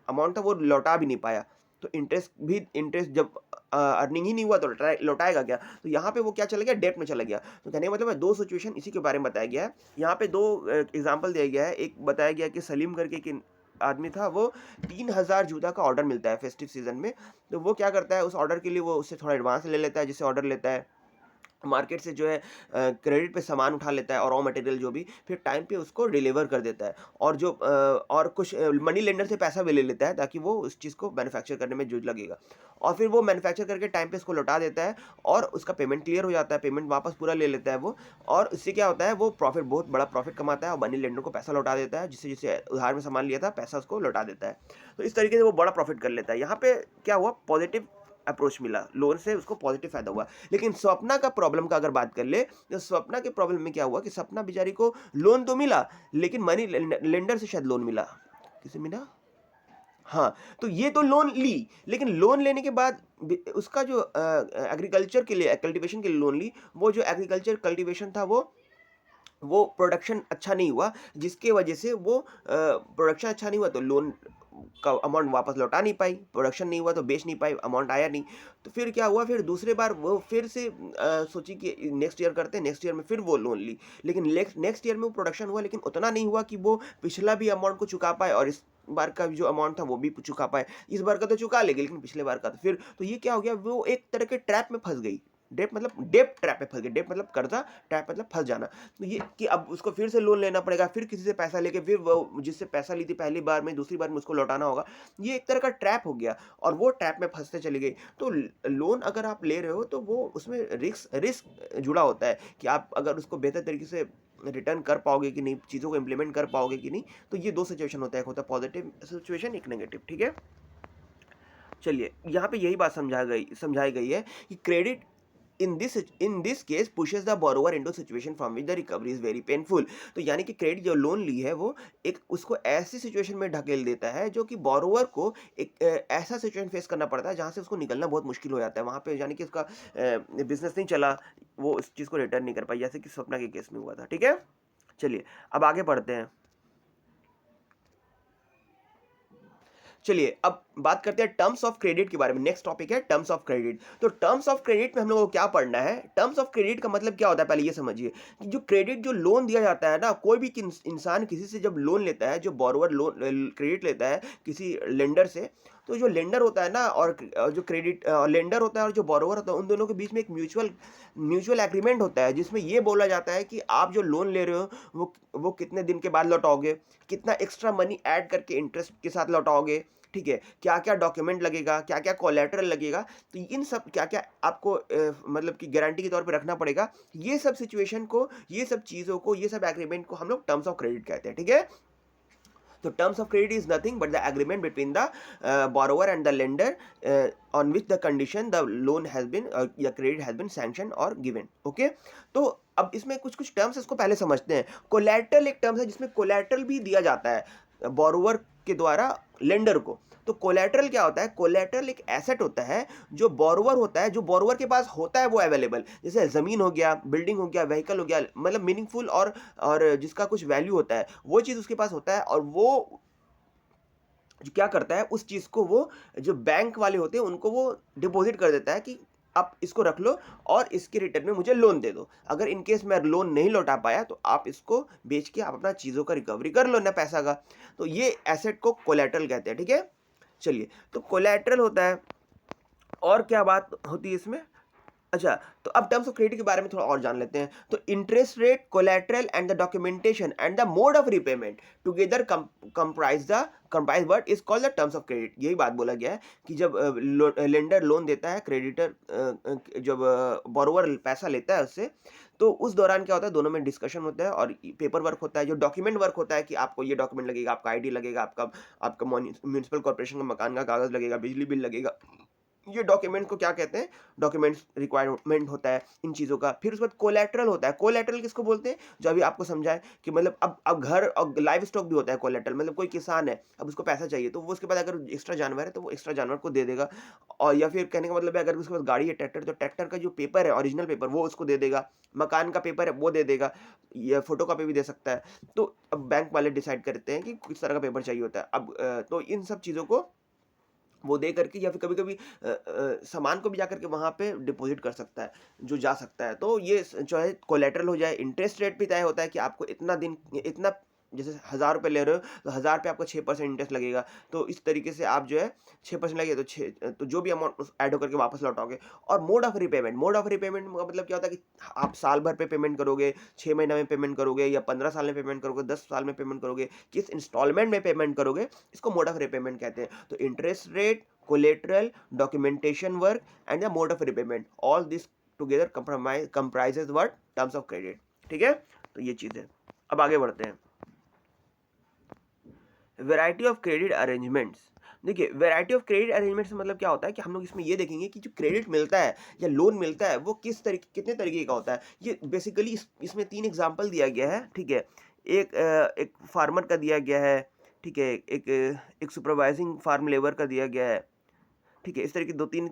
[SPEAKER 1] अमाउंट था वो लौटा भी नहीं पाया। तो इंटरेस्ट जब अर्निंग ही नहीं हुआ तो लौटाएगा क्या? तो यहाँ पे वो क्या चला गया, डेट में चला गया। तो कहने का मतलब है 2 सिचुएशन इसी के बारे में बताया गया है। यहाँ पे 2 एग्ज़ाम्पल दिया गया है। एक बताया गया कि सलीम करके एक आदमी था, वो 3000 जूता का ऑर्डर मिलता है फेस्टिव सीज़न में। तो वो क्या करता है, उस ऑर्डर के लिए वो उससे थोड़ा एडवांस ले लेता है, जिससे ऑर्डर लेता है। मार्केट से जो है क्रेडिट पे सामान उठा लेता है और रॉ मटेरियल जो भी, फिर टाइम पे उसको डिलीवर कर देता है। और जो और कुछ मनी लेंडर से पैसा भी ले लेता है ताकि वो उस चीज़ को मैन्युफैक्चर करने में जो लगेगा। और फिर वो मैन्युफैक्चर करके टाइम पे उसको लौटा देता है और उसका पेमेंट क्लियर हो जाता है, पेमेंट वापस पूरा ले लेता है वो। और इससे क्या होता है, वो प्रॉफिट, बहुत बड़ा प्रॉफिट कमाता है और मनी लेंडर को पैसा लौटा देता है, जिससे जिससे उधार में सामान लिया था पैसा उसको लौटा देता है। तो इस तरीके से वो बड़ा प्रॉफिट कर लेता है। यहाँ पे क्या हुआ, पॉजिटिव अप्रोच मिला, लोन से उसको पॉजिटिव फायदा हुआ। लेकिन स्वप्ना का प्रॉब्लम का अगर बात कर ले, तो स्वप्ना के प्रॉब्लम में क्या हुआ कि स्वप्ना बेचारी को लोन तो मिला, लेकिन मनी लेंडर से शायद लोन मिला। किसे मिला? हाँ, तो ये तो लोन ली, लेकिन लोन लेने के बाद उसका जो एग्रीकल्चर के लिए, कल्टीवेशन के लिए लोन ली, वो जो एग्रीकल्चर कल्टीवेशन था वो प्रोडक्शन अच्छा नहीं हुआ, जिसके वजह से वो प्रोडक्शन अच्छा नहीं हुआ तो लोन का अमाउंट वापस लौटा नहीं पाई, प्रोडक्शन नहीं हुआ तो बेच नहीं पाई, अमाउंट आया नहीं। तो फिर क्या हुआ, फिर दूसरे बार वो फिर से सोची कि नेक्स्ट ईयर करते हैं, नेक्स्ट ईयर में फिर वो लोन ली। लेकिन नेक्स्ट ईयर में वो प्रोडक्शन हुआ, लेकिन उतना नहीं हुआ कि वो पिछला भी अमाउंट को चुका पाए और इस बार का जो अमाउंट था वो भी चुका पाए। इस बार का तो चुका लेगी, लेकिन पिछले बार का तो फिर, तो ये क्या हो गया, वो एक तरह के ट्रैप में फंस गई। डेप ट्रैप में फंस गई। डेप मतलब कर्जा, ट्रैप मतलब फंस जाना। तो ये कि अब उसको फिर से लोन लेना पड़ेगा, फिर किसी से पैसा लेके फिर वो जिससे पैसा ली थी पहली बार में, दूसरी बार में उसको लौटाना होगा। ये एक तरह का ट्रैप हो गया और वो ट्रैप में फंसते चली गई। तो लोन अगर आप ले रहे हो तो वो उसमें रिस्क जुड़ा होता है कि आप अगर उसको बेहतर तरीके से रिटर्न कर पाओगे कि नहीं, चीज़ों को इम्प्लीमेंट कर पाओगे कि नहीं। तो ये 2 सिचुएशन होता है, एक होता है पॉजिटिव सिचुएशन, एक नेगेटिव। ठीक है, चलिए यहाँ पे यही बात समझाई गई है कि credit in this case pushes the borrower into situation from which the recovery is very painful। तो यानी कि क्रेडिट जो लोन ली है वो एक उसको ऐसी सिचुएशन में ढकेल देता है जो कि बोरोवर को एक ऐसा सिचुएशन फेस करना पड़ता है जहाँ से उसको निकलना बहुत मुश्किल हो जाता है। वहाँ पे यानी कि उसका बिजनेस नहीं चला, वो उस चीज़ को रिटर्न नहीं कर पाई, जैसे कि स्वप्ना के केस में हुआ था। ठीक है, चलिए अब आगे बढ़ते हैं। चलिए अब बात करते हैं टर्म्स ऑफ क्रेडिट के बारे में। नेक्स्ट टॉपिक है टर्म्स ऑफ क्रेडिट। तो टर्म्स ऑफ क्रेडिट में हम लोगों को क्या पढ़ना है, टर्म्स ऑफ क्रेडिट का मतलब क्या होता है, पहले ये समझिए कि जो क्रेडिट, जो लोन दिया जाता है ना, कोई भी इंसान किसी से जब लोन लेता है, जो बोरोवर लोन क्रेडिट लेता है किसी लेंडर से, तो जो लेंडर होता है ना और जो क्रेडिट लेंडर होता है और जो बोरोवर होता है, उन दोनों के बीच में एक म्यूचुअल एग्रीमेंट होता है, जिसमें ये बोला जाता है कि आप जो लोन ले रहे हो वो कितने दिन के बाद लौटाओगे, कितना एक्स्ट्रा मनी ऐड करके इंटरेस्ट के साथ लौटाओगे। ठीक है, क्या-क्या डॉक्यूमेंट लगेगा, क्या-क्या कोलैटरल लगेगा, तो इन सब क्या-क्या आपको मतलब कि गारंटी के तौर पे रखना पड़ेगा। ये सब सिचुएशन को, ये सब चीज़ों को, ये सब एग्रीमेंट को हम लोग टर्म्स ऑफ क्रेडिट कहते हैं। ठीक है? तो terms of credit is nothing but the agreement between the borrower and the lender on which the condition the loan has been या क्रेडिट has been sanctioned और given। ओके, तो अब इसमें कुछ कुछ टर्म्स इसको पहले समझते हैं। कोलैटरल एक टर्म्स है जिसमें कोलैटरल भी दिया जाता है बोरोवर के द्वारा लेंडर को। तो कोलैटरल क्या होता है, कोलैटरल एक एसेट होता है जो बोरोवर होता है, जो बोरोवर के पास होता है वो अवेलेबल, जैसे ज़मीन हो गया, बिल्डिंग हो गया, व्हीकल हो गया, मतलब मीनिंगफुल और जिसका कुछ वैल्यू होता है, वो चीज़ उसके पास होता है। और वो जो क्या करता है, उस चीज़ को वो जो बैंक वाले होते हैं उनको वो डिपॉजिट कर देता है कि आप इसको रख लो और इसके रिटर्न में मुझे लोन दे दो। अगर इन केस मैं लोन नहीं लौटा पाया तो आप इसको बेच के आप अपना चीज़ों का रिकवरी कर लो ना, पैसा का। तो ये एसेट को कोलैटरल कहते हैं। ठीक है, चलिए तो कोलैटरल होता है। और क्या बात होती है इसमें, अच्छा, तो अब टर्म्स ऑफ क्रेडिट के बारे में थोड़ा और जान लेते हैं। तो interest rate, collateral and the documentation and the mode of repayment together comprise what is called the terms of credit. यही बात बोला गया है कि जब लेंडर लोन देता है, क्रेडिटर जब बोरोवर पैसा लेता है उससे, तो उस दौरान क्या होता है, दोनों में डिस्कशन होता है और पेपर वर्क होता है, जो डॉक्यूमेंट वर्क होता है कि आपको ये डॉक्यूमेंट लगेगा, आपका आईडी लगेगा, आपका म्यूनिसिपल कॉर्पोरेशन का मकान का कागज लगेगा, बिजली बिल लगेगा। ये डॉक्यूमेंट को क्या कहते हैं, डॉक्यूमेंट्स रिक्वायरमेंट होता है इन चीज़ों का। फिर उसके बाद कोलैटरल होता है। कोलैटरल किसको बोलते हैं, जो अभी आपको समझाए कि मतलब अब घर और लाइव स्टॉक भी होता है कोलैटरल। मतलब कोई किसान है, अब उसको पैसा चाहिए तो वो उसके पास अगर एक्स्ट्रा जानवर है तो वो एक्स्ट्रा जानवर को दे देगा। और या फिर कहने का मतलब है अगर उसके पास गाड़ी है, ट्रैक्टर, तो ट्रैक्टर का जो पेपर है, ओरिजिनल पेपर, वो उसको दे देगा। मकान का पेपर है वो दे देगा, या फोटो कॉपी भी दे सकता है। तो अब बैंक वाले डिसाइड करते हैं कि किस तरह का पेपर चाहिए होता है। अब तो इन सब चीज़ों को वो दे करके या फिर कभी-कभी सामान को भी जा करके वहाँ पे डिपॉज़िट कर सकता है, जो जा सकता है। तो ये चाहे कोलेटरल हो जाए, इंटरेस्ट रेट भी तय होता है कि आपको इतना दिन इतना जैसे ₹1000 ले रहे हो, तो 1000 पे आपको 6% इंटरेस्ट लगेगा। तो इस तरीके से आप जो है 6% लगेगा, तो 6 तो जो भी अमाउंट उस ऐड होकर के वापस लौटाओगे। और मोड ऑफ रीपेमेंट का मतलब क्या होता है कि आप साल भर पे पेमेंट करोगे, 6 महीने में पेमेंट करोगे या 15 साल में पेमेंट करोगे, 10 साल में पेमेंट करोगे, किस इंस्टॉलमेंट में पेमेंट करोगे, इसको मोड ऑफ रीपेमेंट कहते हैं। तो interest rate, collateral, documentation work and the mode of repayment, all this together comprises what? Terms of credit. ठीक है, तो ये चीज़ है। अब आगे बढ़ते हैं। Variety of credit arrangements. देखिए, वैरायटी ऑफ क्रेडिट अरेंजमेंट्स मतलब क्या होता है कि हम लोग इसमें ये देखेंगे कि जो क्रेडिट मिलता है या लोन मिलता है वो कितने तरीके का होता है। ये बेसिकली इसमें 3 एग्जांपल दिया गया है, ठीक है। एक फार्मर का दिया गया है, ठीक है। एक सुपरवाइजिंग फार्म लेबर का दिया गया है, ठीक है। इस तरह की 2-3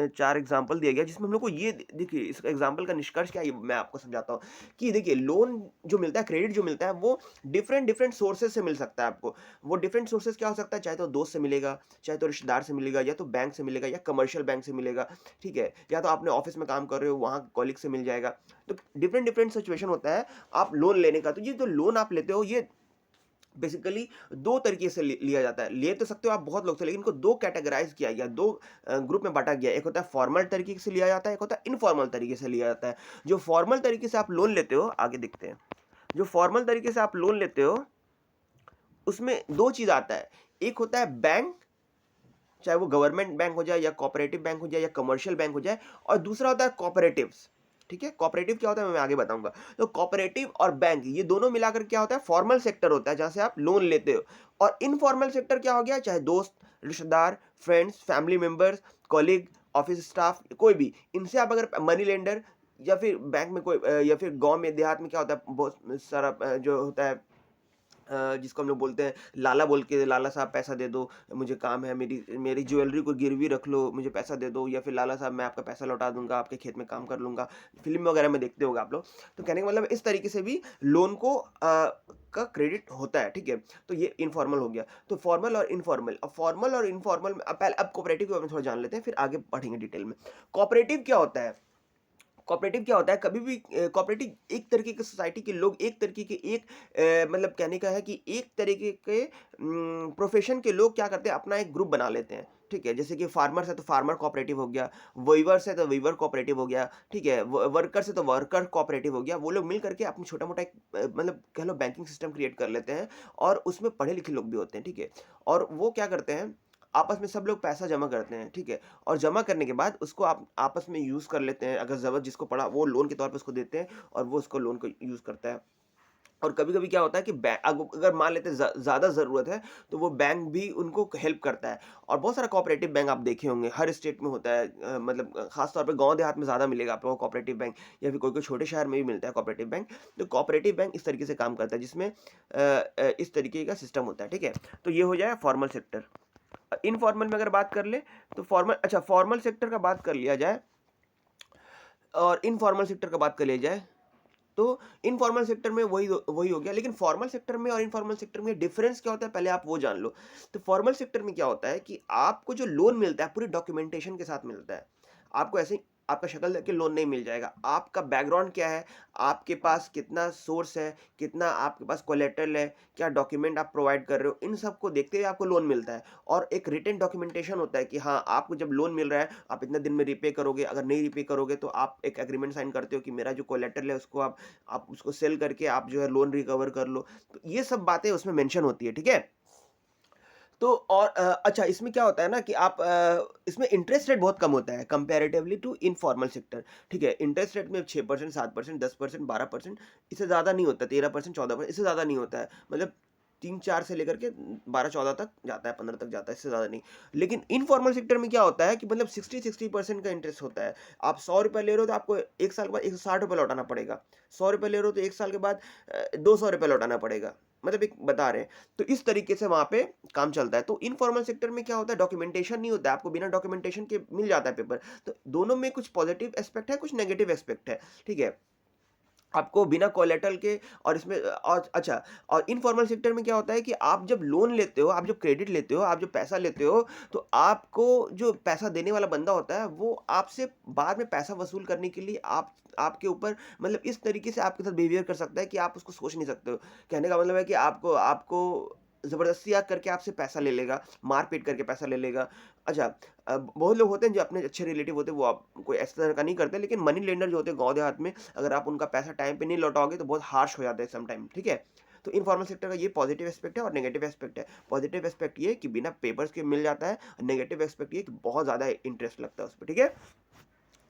[SPEAKER 1] 4 एग्जाम्पल दिया गया जिसमें हम लोग को ये देखिए, इस एग्जाम्पल का निष्कर्ष क्या है ये मैं आपको समझाता हूँ कि देखिए, लोन जो मिलता है, क्रेडिट जो मिलता है, वो डिफरेंट डिफरेंट सोर्सेज से मिल सकता है आपको। वो डिफरेंट सोर्सेज क्या हो सकता है? चाहे तो दोस्त से मिलेगा, चाहे तो रिश्तेदार से मिलेगा, या तो बैंक से मिलेगा, या कमर्शियल बैंक से मिलेगा, ठीक है। या तो आपने ऑफिस में काम कर रहे हो, वहाँ कॉलिग से मिल जाएगा। तो डिफरेंट डिफरेंट सिचुएशन होता है आप लोन लेने का। तो ये जो लोन आप लेते हो, ये बेसिकली 2 तरीके से लिया जाता है। ले तो सकते हो आप बहुत लोग से, लेकिन इनको 2 कैटेगराइज़ किया गया, 2 ग्रुप में बाँटा गया है। एक होता है फॉर्मल तरीके से लिया जाता है, एक होता है इनफॉर्मल तरीके से लिया जाता है। जो फॉर्मल तरीके से आप लोन लेते हो, आगे देखते हैं। जो फॉर्मल तरीके से आप लोन लेते हो, उसमें 2 चीज़ आता है। एक होता है बैंक, चाहे वो गवर्नमेंट बैंक हो जाए या कोऑपरेटिव बैंक हो जाए या कमर्शियल बैंक हो जाए, और दूसरा होता है कोऑपरेटिव्स। ठीक है, कोऑपरेटिव क्या होता है मैं आगे बताऊंगा। तो कोऑपरेटिव और बैंक ये दोनों मिलाकर क्या होता है? फॉर्मल सेक्टर होता है, जहां से आप लोन लेते हो। और इनफॉर्मल सेक्टर क्या हो गया? चाहे दोस्त, रिश्तेदार, friends, family members, colleague, office staff, कोई भी, इनसे आप अगर मनी लेंडर, या फिर बैंक में कोई या फिर गांव में देहात में क्या होता है, बहुत सारा जो होता है जिसको हम लोग बोलते हैं लाला, बोल के, लाला साहब पैसा दे दो, मुझे काम है, मेरी मेरी ज्वेलरी को गिरवी रख लो, मुझे पैसा दे दो, या फिर लाला साहब मैं आपका पैसा लौटा दूंगा, आपके खेत में काम कर लूंगा। फिल्म वगैरह में देखते होगा आप लोग। तो कहने का मतलब इस तरीके से भी लोन को का क्रेडिट होता है, ठीक है। तो ये इनफॉर्मल हो गया। तो फॉर्मल और इनफॉर्मल, अब फॉर्मल और इनफॉर्मल में अब कोऑपरेटिव के बारे में थोड़ा जान लेते हैं, फिर आगे बढ़ेंगे डिटेल में। कोऑपरेटिव क्या होता है? कोऑपरेटिव क्या होता है? कभी भी कोऑपरेटिव एक तरीके के सोसाइटी के लोग, एक तरीके के मतलब कहने का है कि एक तरीके के प्रोफेशन के लोग क्या करते हैं, अपना एक ग्रुप बना लेते हैं, ठीक है। जैसे कि फार्मर्स है तो फार्मर कोऑपरेटिव हो गया, वीवर्स है तो वीवर कोऑपरेटिव हो गया, ठीक है। वर्कर्स है तो वर्कर कोऑपरेटिव हो गया। वो लोग मिल करके अपना छोटा मोटा एक मतलब कह लो बैंकिंग सिस्टम क्रिएट कर लेते हैं, और उसमें पढ़े लिखे लोग भी होते हैं, ठीक है। और वो क्या करते हैं, आपस में सब लोग पैसा जमा करते हैं, ठीक है। और जमा करने के बाद उसको आप आपस में यूज़ कर लेते हैं। अगर ज़रूरत जिसको पड़ा वो लोन के तौर पे उसको देते हैं, और वो उसको लोन को यूज़ करता है। और कभी-कभी क्या होता है कि अगर मान लेते हैं ज़्यादा ज़रूरत है, तो वो बैंक भी उनको हेल्प करता है। और बहुत सारा कोऑपरेटिव बैंक आप देखे होंगे, हर स्टेट में होता है। मतलब ख़ास तौर पे गाँव देहात में ज़्यादा मिलेगा आपको कोऑपरेटिव बैंक, या फिर कोई-कोई छोटे शहर में भी मिलता है कोऑपरेटिव बैंक। तो कोऑपरेटिव बैंक इस तरीके से काम करता है, जिसमें इस तरीके का सिस्टम होता है, ठीक है। तो ये हो जाए फॉर्मल सेक्टर। इनफॉर्मल में अगर बात कर ले, तो फॉर्मल सेक्टर का बात कर लिया जाए और इनफॉर्मल सेक्टर का बात कर लिया जाए, तो इनफॉर्मल सेक्टर में वही हो गया। लेकिन फॉर्मल सेक्टर में और इनफॉर्मल सेक्टर में डिफरेंस क्या होता है, पहले आप वो जान लो। तो फॉर्मल सेक्टर में क्या होता है कि आपको जो लोन मिलता है पूरी डॉक्यूमेंटेशन के साथ मिलता है। आपको ऐसे ही आपका शक्ल देख के लोन नहीं मिल जाएगा। आपका बैकग्राउंड क्या है, आपके पास कितना सोर्स है, कितना आपके पास कोलेटरल है, क्या डॉक्यूमेंट आप प्रोवाइड कर रहे हो, इन सब को देखते हुए आपको लोन मिलता है। और एक रिटन डॉक्यूमेंटेशन होता है कि हाँ, आपको जब लोन मिल रहा है, आप इतने दिन में रिपे करोगे। अगर नहीं रिपे करोगे तो आप एक एग्रीमेंट साइन करते हो कि मेरा जो कोलेटरल है उसको आप उसको सेल करके आप जो है लोन रिकवर कर लो। तो ये सब बातें उसमें मेंशन होती है, ठीक है। तो और अच्छा, इसमें क्या होता है ना कि आप इसमें इंटरेस्ट रेट बहुत कम होता है कंपैरेटिवली टू इनफॉर्मल सेक्टर, ठीक है। इंटरेस्ट रेट में 6%, 7%, 10%, 12%, इससे ज़्यादा नहीं होता। 13%, 14%, इससे ज़्यादा नहीं होता है। मतलब 3-4 से लेकर के 12-14 तक जाता है, 15 तक जाता है, इससे ज़्यादा नहीं। लेकिन इनफॉर्मल सेक्टर में क्या होता है कि मतलब 60% का इंटरेस्ट होता है। आप ₹100 ले रहे हो तो आपको 1 साल के बाद ₹160 लौटाना पड़ेगा। ₹100 ले रहे हो तो 1 साल के बाद ₹200 लौटाना पड़ेगा। मतलब एक बता रहे हैं। तो इस तरीके से वहाँ पे काम चलता है। तो इनफॉर्मल सेक्टर में क्या होता है, डॉक्यूमेंटेशन नहीं होता है, आपको बिना डॉक्यूमेंटेशन के मिल जाता है पेपर। तो दोनों में कुछ पॉजिटिव एस्पेक्ट है, कुछ नेगेटिव एस्पेक्ट है, ठीक है। आपको बिना कोलेटरल के, और इसमें और अच्छा, और इनफॉर्मल सेक्टर में क्या होता है कि आप जब लोन लेते हो, आप जब क्रेडिट लेते हो, आप जब पैसा लेते हो, तो आपको जो पैसा देने वाला बंदा होता है वो आपसे बाद में पैसा वसूल करने के लिए आपके ऊपर मतलब इस तरीके से आपके साथ बिहेवियर कर सकता है कि आप उसको सोच नहीं सकते हो। कहने का मतलब है कि आपको आपको ज़बरदस्ती करके आपसे पैसा ले लेगा, मार-पीट करके पैसा ले लेगा। अच्छा, बहुत लोग होते हैं जो अपने अच्छे रिलेटिव होते हैं, वो आप कोई इस तरह का नहीं करते, लेकिन मनी लेंडर जो होते हैं गाँव देहात में, अगर आप उनका पैसा टाइम पे नहीं लौटाओगे तो बहुत हार्श हो जाता है सम टाइम, ठीक है? तो इनफॉर्मल सेक्टर का ये पॉजिटिव एस्पेक्ट है और नेगेटिव एस्पेक्ट है। पॉजिटिव एस्पेक्ट ये कि बिना पेपर्स के मिल जाता है, नेगेटिव एस्पेक्ट ये कि बहुत ज़्यादा इंटरेस्ट लगता है उसपे, ठीक है?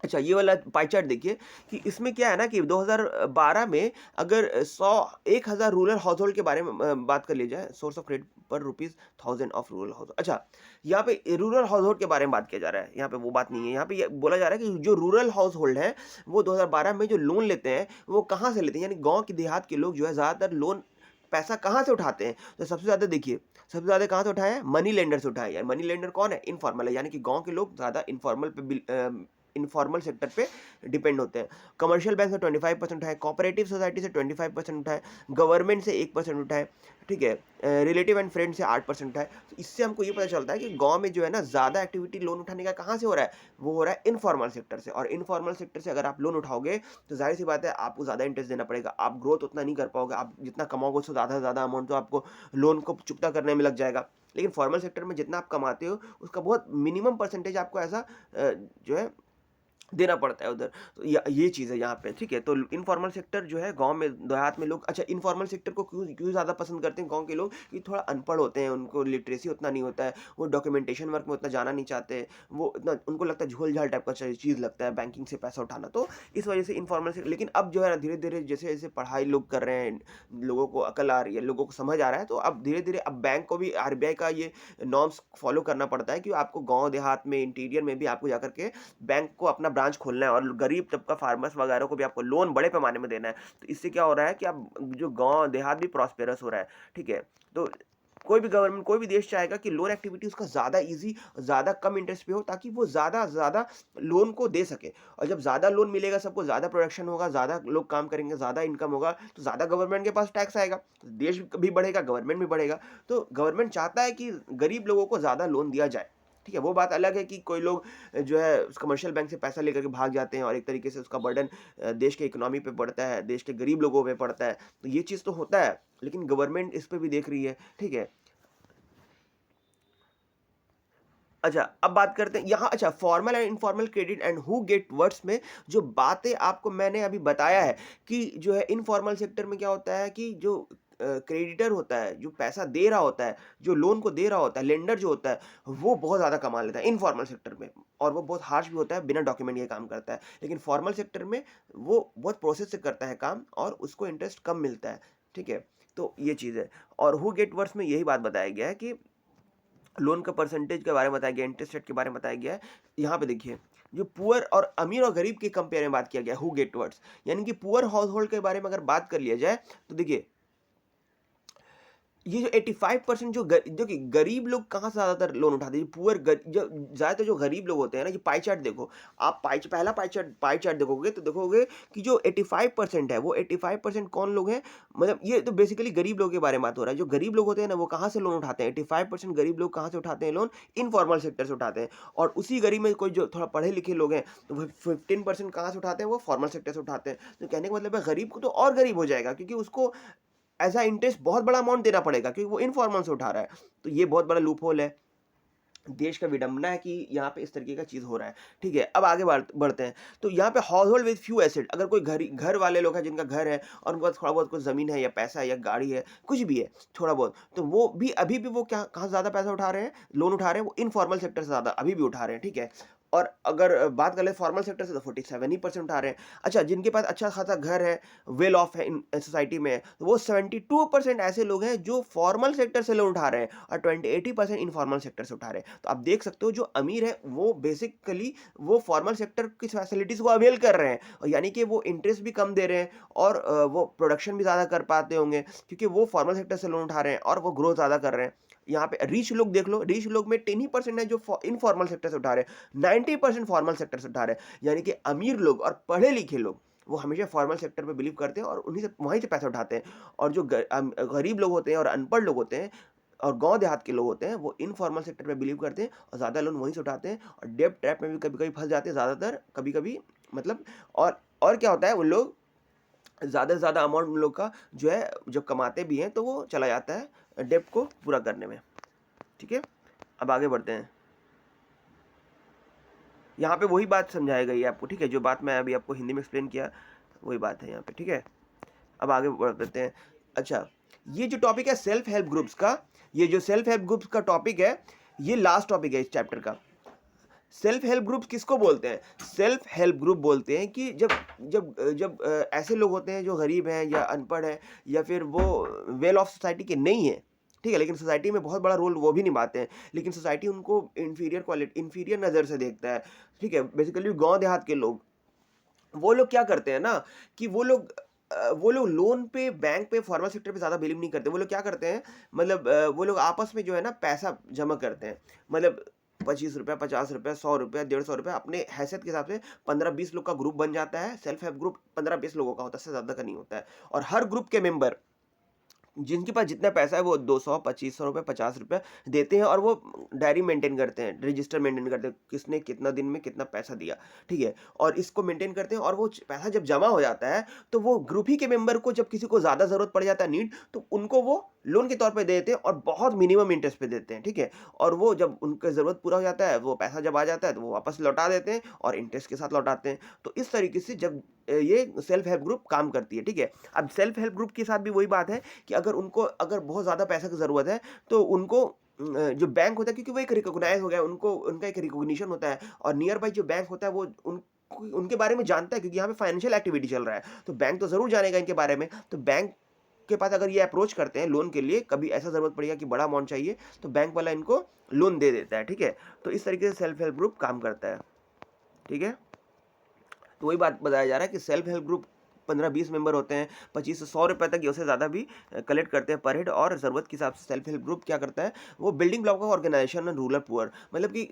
[SPEAKER 1] अच्छा, ये वाला पाई चार्ट देखिए कि इसमें क्या है ना कि 2012 में अगर 1000 रूरल हाउसहोल्ड के बारे में बात कर ली जाए, सोर्स ऑफ क्रेडिट पर रुपीज़ 1000 ऑफ रूरल हाउस। अच्छा, यहाँ पे रूरल हाउसहोल्ड के बारे में बात किया जा रहा है, यहाँ पे वो बात नहीं है। यहाँ पे ये बोला जा रहा है कि जो रूरल हाउसहोल्ड है, वो 2012 में जो लोन लेते हैं, वो कहाँ से लेते हैं? यानी गाँव के देहात के लोग जो है ज़्यादातर लोन पैसा कहाँ से उठाते हैं? तो सबसे ज़्यादा देखिए, सबसे ज़्यादा कहाँ से उठाए हैं? मनी लेंडर से उठाए हैं। मनी लेंडर कौन है? इनफॉर्मल है, यानी कि गाँव के लोग ज़्यादा इनफॉर्मल सेक्टर पे डिपेंड होते हैं। कमर्शियल बैंक से 25% उठाए, कोऑपरेटिव सोसाइटी से 25% उठाए, गवर्नमेंट से 1% उठाए, ठीक है? रिलेटिव एंड फ्रेंड से 8% उठाए। तो इससे हमको ये पता चलता है कि गाँव में जो है ना ज़्यादा एक्टिविटी लोन उठाने का कहाँ से हो रहा है? वो हो रहा है इनफॉर्मल सेक्टर से, और इनफॉर्मल सेक्टर से अगर आप लोन उठाओगे तो ज़ाहिर-सी बात है आपको ज़्यादा इंटरेस्ट देना पड़ेगा। आप ग्रोथ उतना नहीं कर पाओगे, आप जितना कमाओगे उससे ज़्यादा से ज़्यादा अमाउंट तो आपको लोन को चुकता करने में लग जाएगा। लेकिन फॉर्मल सेक्टर में जितना आप कमाते हो उसका बहुत मिनिमम परसेंटेज आपको ऐसा जो है देना पड़ता है उधर। तो ये चीज़ है यहाँ पे, ठीक है? तो इनफॉर्मल सेक्टर जो है गाँव में देहात में लोग, अच्छा, इनफॉर्मल सेक्टर को क्यों क्यों ज़्यादा पसंद करते हैं गाँव के लोग? कि थोड़ा अनपढ़ होते हैं, उनको लिटरेसी उतना नहीं होता है, वो डॉक्यूमेंटेशन वर्क में उतना जाना नहीं चाहते, वो इतना उनको लगता है झोल-झाल टाइप का चीज़ लगता है बैंकिंग से पैसा उठाना। तो इस वजह से इनफॉर्मल से, लेकिन अब जो है ना धीरे-धीरे जैसे-जैसे पढ़ाई लोग कर रहे हैं, लोगों को अकल आ रही है, लोगों को समझ आ रहा है, तो अब धीरे-धीरे अब बैंक को भी आरबीआई का ये नॉर्म्स फॉलो करना पड़ता है कि आपको गाँव देहात में इंटीरियर में भी आपको जाकर के बैंक को अपना ब्रांच खोलना है, और गरीब तबका फार्मर्स वगैरह को भी आपको लोन बड़े पैमाने में देना है। तो इससे क्या हो रहा है कि अब जो गाँव देहात भी प्रॉस्पेरस हो रहा है, ठीक है? तो कोई भी गवर्नमेंट, कोई भी देश चाहेगा कि लोन एक्टिविटी उसका ज़्यादा ईज़ी, ज़्यादा कम इंटरेस्ट पे हो, ताकि वो ज़्यादा से ज़्यादा लोन को दे सके। और जब ज़्यादा लोन मिलेगा सबको, ज़्यादा प्रोडक्शन होगा, ज़्यादा लोग काम करेंगे, ज़्यादा इनकम होगा, तो ज़्यादा गवर्नमेंट के पास टैक्स आएगा। तो देश भी बढ़ेगा, गवर्नमेंट भी बढ़ेगा। तो गवर्नमेंट चाहता है कि गरीब लोगों को ज़्यादा लोन दिया जाए। ठीक है? वो बात अलग है कि कोई लोग जो है उस कमर्शियल बैंक से पैसा लेकर के भाग जाते हैं, और एक तरीके से उसका बर्डन देश के इकोनॉमी पे पड़ता है, देश के गरीब लोगों पे पड़ता है। तो ये चीज़ तो होता है, लेकिन गवर्नमेंट इस पे भी देख रही है, ठीक है? अच्छा, अब बात करते हैं यहाँ, अच्छा, formal and informal credit and who get what's में जो बातें आपको मैंने अभी बताया है कि जो है इनफॉर्मल सेक्टर में क्या होता है कि जो क्रेडिटर होता है, जो पैसा दे रहा होता है, जो लोन को दे रहा होता है, लेंडर जो होता है, वो बहुत ज़्यादा कमा लेता है इनफॉर्मल सेक्टर में, और वो बहुत हार्श भी होता है, बिना डॉक्यूमेंट के काम करता है। लेकिन फॉर्मल सेक्टर में वो बहुत प्रोसेस से करता है काम, और उसको इंटरेस्ट कम मिलता है, ठीक है? तो ये चीज़ है, और हू गेट व्हाट्स में यही बात बताया गया है कि लोन का परसेंटेज के बारे में बताया गया है, इंटरेस्ट रेट के बारे में बताया गया है। यहाँ पे देखिए, जो पुअर और अमीर और गरीब के कंपेयर में बात किया गया है, हू गेट व्हाट्स, यानी कि पुअर हाउसहोल्ड के बारे में अगर बात कर लिया जाए, तो देखिए ये जो 85% जो कि गरीब लोग कहाँ से ज़्यादातर लोन उठाते हैं, पुअर जो ज़्यादातर जो गरीब लोग होते हैं ना, ये पाई चार्ट देखो, आप पहला पाई चार्ट देखोगे तो देखोगे कि जो 85% है, वो 85% कौन लोग हैं? मतलब ये तो बेसिकली गरीब लोगों के बारे में बात हो रहा है। जो गरीब लोग होते हैं ना, वो कहाँ से लोन उठाते हैं? 85% गरीब लोग कहाँ से उठाते हैं लोन? इनफॉर्मल सेक्टर से उठाते हैं, और उसी गरीब में कोई जो थोड़ा पढ़े लिखे लोग हैं, तो वो 15% कहाँ से उठाते हैं? वो फॉर्मल सेक्टर से उठाते हैं। तो कहने का मतलब है गरीब को तो और गरीब हो जाएगा, क्योंकि उसको एज़ अ इंटरेस्ट बहुत बड़ा अमाउंट देना पड़ेगा, क्योंकि वो इनफॉर्मल से उठा रहा है। तो ये बहुत बड़ा लूपहोल है। देश का विडंबना है कि यहाँ पे इस तरीके का चीज़ हो रहा है। ठीक है, अब आगे बढ़ते हैं। तो यहाँ पे हाउसहोल्ड विद फ्यू एसेट, अगर कोई घर वाले लोग हैं जिनका घर है और उनके पास थोड़ा बहुत कुछ ज़मीन है या पैसा है या गाड़ी है, कुछ भी है थोड़ा बहुत, तो वो भी अभी भी वो क्या कहाँ से ज़्यादा पैसा उठा रहे हैं, लोन उठा रहे हैं, वो इनफॉर्मल सेक्टर से ज़्यादा अभी भी उठा रहे हैं, ठीक है? और अगर बात कर लें फॉर्मल सेक्टर से, तो 47% उठा रहे हैं। अच्छा, जिनके पास अच्छा खासा घर है, वेल ऑफ है इन सोसाइटी में, तो वो 72% ऐसे लोग हैं जो फॉर्मल सेक्टर से लोन उठा रहे हैं, और 80% इनफॉर्मल सेक्टर से उठा रहे हैं। तो आप देख सकते हो जो अमीर है वो बेसिकली वो फॉर्मल सेक्टर की फैसिलिटीज़ को अवेल कर रहे हैं, और यानी कि वो इंटरेस्ट भी कम दे रहे हैं, और वो प्रोडक्शन भी ज़्यादा कर पाते होंगे, क्योंकि वो फॉर्मल सेक्टर से लोन उठा रहे हैं और वो ग्रोथ ज़्यादा कर रहे हैं। यहाँ पे रिच लोग देख लो, रिच लोग में 10 ही परसेंट है जो इनफॉर्मल सेक्टर से उठा रहे हैं, 90% फॉर्मल सेक्टर से उठा रहे हैं। यानी कि अमीर लोग और पढ़े लिखे लोग वो हमेशा फॉर्मल सेक्टर पे बिलीव करते हैं और उन्हीं से वहीं से पैसा उठाते हैं। और जो गरीब लोग होते हैं और अनपढ़ लोग होते हैं और गाँव देहात के लोग होते हैं, वो इनफॉर्मल सेक्टर पे बिलीव करते हैं और ज़्यादा लोन वहीं से उठाते हैं और डेब्ट ट्रैप में भी कभी-कभी फँस जाते हैं ज़्यादातर, कभी-कभी मतलब। और क्या होता है, वो लोग ज़्यादा से ज़्यादा अमाउंट उन लोग का जो है, जब कमाते भी हैं तो वो चला जाता है डेब्ट को पूरा करने में। ठीक है? अब आगे बढ़ते हैं। यहाँ पे वही बात समझाई गई है आपको, ठीक है? जो बात मैं अभी आपको हिंदी में एक्सप्लेन किया, वही बात है यहाँ पे, ठीक है? अब आगे बढ़ते हैं। अच्छा, ये जो टॉपिक है सेल्फ हेल्प ग्रुप्स का, ये जो सेल्फ हेल्प ग्रुप्स का टॉपिक है, ये लास्ट टॉपिक है इस चैप्टर का। सेल्फ हेल्प ग्रुप किसको बोलते हैं? सेल्फ हेल्प ग्रुप बोलते हैं कि जब जब जब ऐसे लोग होते हैं जो गरीब हैं या अनपढ़ हैं या फिर वो वेल ऑफ सोसाइटी के नहीं हैं, ठीक है? लेकिन सोसाइटी में बहुत बड़ा रोल वो भी निभाते हैं, लेकिन सोसाइटी उनको इन्फीरियर नज़र से देखता है, ठीक है? बेसिकली गाँव देहात के लोग, वो लोग क्या करते हैं ना कि वो लोग लोन पे, बैंक पे, फॉर्मल सेक्टर पे ज़्यादा बिलीव नहीं करते। वो लोग क्या करते हैं, मतलब वो लोग आपस में जो है ना पैसा जमा करते हैं। मतलब ₹25, ₹50, ₹100, ₹150 अपने हैसियत के हिसाब से 15-20 लोग का ग्रुप बन जाता है। सेल्फ हेल्प ग्रुप 15-20 लोगों का होता है, इससे ज़्यादा का नहीं होता है। और हर ग्रुप के मेंबर जिनके पास जितना पैसा है वो 200, ₹2500, ₹50 देते हैं और वो डायरी मेंटेन करते हैं, रजिस्टर मेंटेन करते हैं, किसने कितना दिन में कितना पैसा दिया, ठीक है? और इसको मेंटेन करते हैं और वो पैसा जब जमा हो जाता है, तो वो ग्रुप ही के मेंबर को जब किसी को ज़्यादा ज़रूरत पड़ जाता है, नीड, तो उनको वो लोन के तौर पे दे देते हैं और बहुत मिनिमम इंटरेस्ट पे देते हैं, ठीक है? और वो जब उनका ज़रूरत पूरा हो जाता है, वो पैसा जब आ जाता है, तो वो वापस लौटा देते हैं और इंटरेस्ट के साथ लौटाते हैं। तो इस तरीके से जब ये सेल्फ हेल्प ग्रुप काम करती है, ठीक है? अब सेल्फ हेल्प ग्रुप के साथ भी वही बात है कि अगर बहुत ज़्यादा पैसा की ज़रूरत है, तो उनको जो बैंक होता है, क्योंकि वो एक रिकॉग्नाइज़ हो गया है, उनको उनका एक रिकॉग्निशन होता है और नियर बाय जो बैंक होता है वो उनके बारे में जानता है, क्योंकि यहाँ पे फाइनेंशियल एक्टिविटी चल रहा है, तो बैंक तो ज़रूर जानेगा इनके बारे में। तो बैंक के पास अगर ये अप्रोच करते हैं लोन के लिए, कभी ऐसा ज़रूरत पड़ेगा कि बड़ा अमाउंट चाहिए, तो बैंक वाला इनको लोन दे देता है, ठीक है? तो इस तरीके से सेल्फ हेल्प ग्रुप काम करता है, ठीक है? तो वही बात बताया जा रहा है कि सेल्फ हेल्प ग्रुप 15-20 मेंबर होते हैं, 25 से ₹100 तक या उससे ज़्यादा भी कलेक्ट करते हैं पर हेड। और ज़रूरत के हिसाब से सेल्फ हेल्प ग्रुप क्या करता है, वो building block of organisation and rural poor, मतलब कि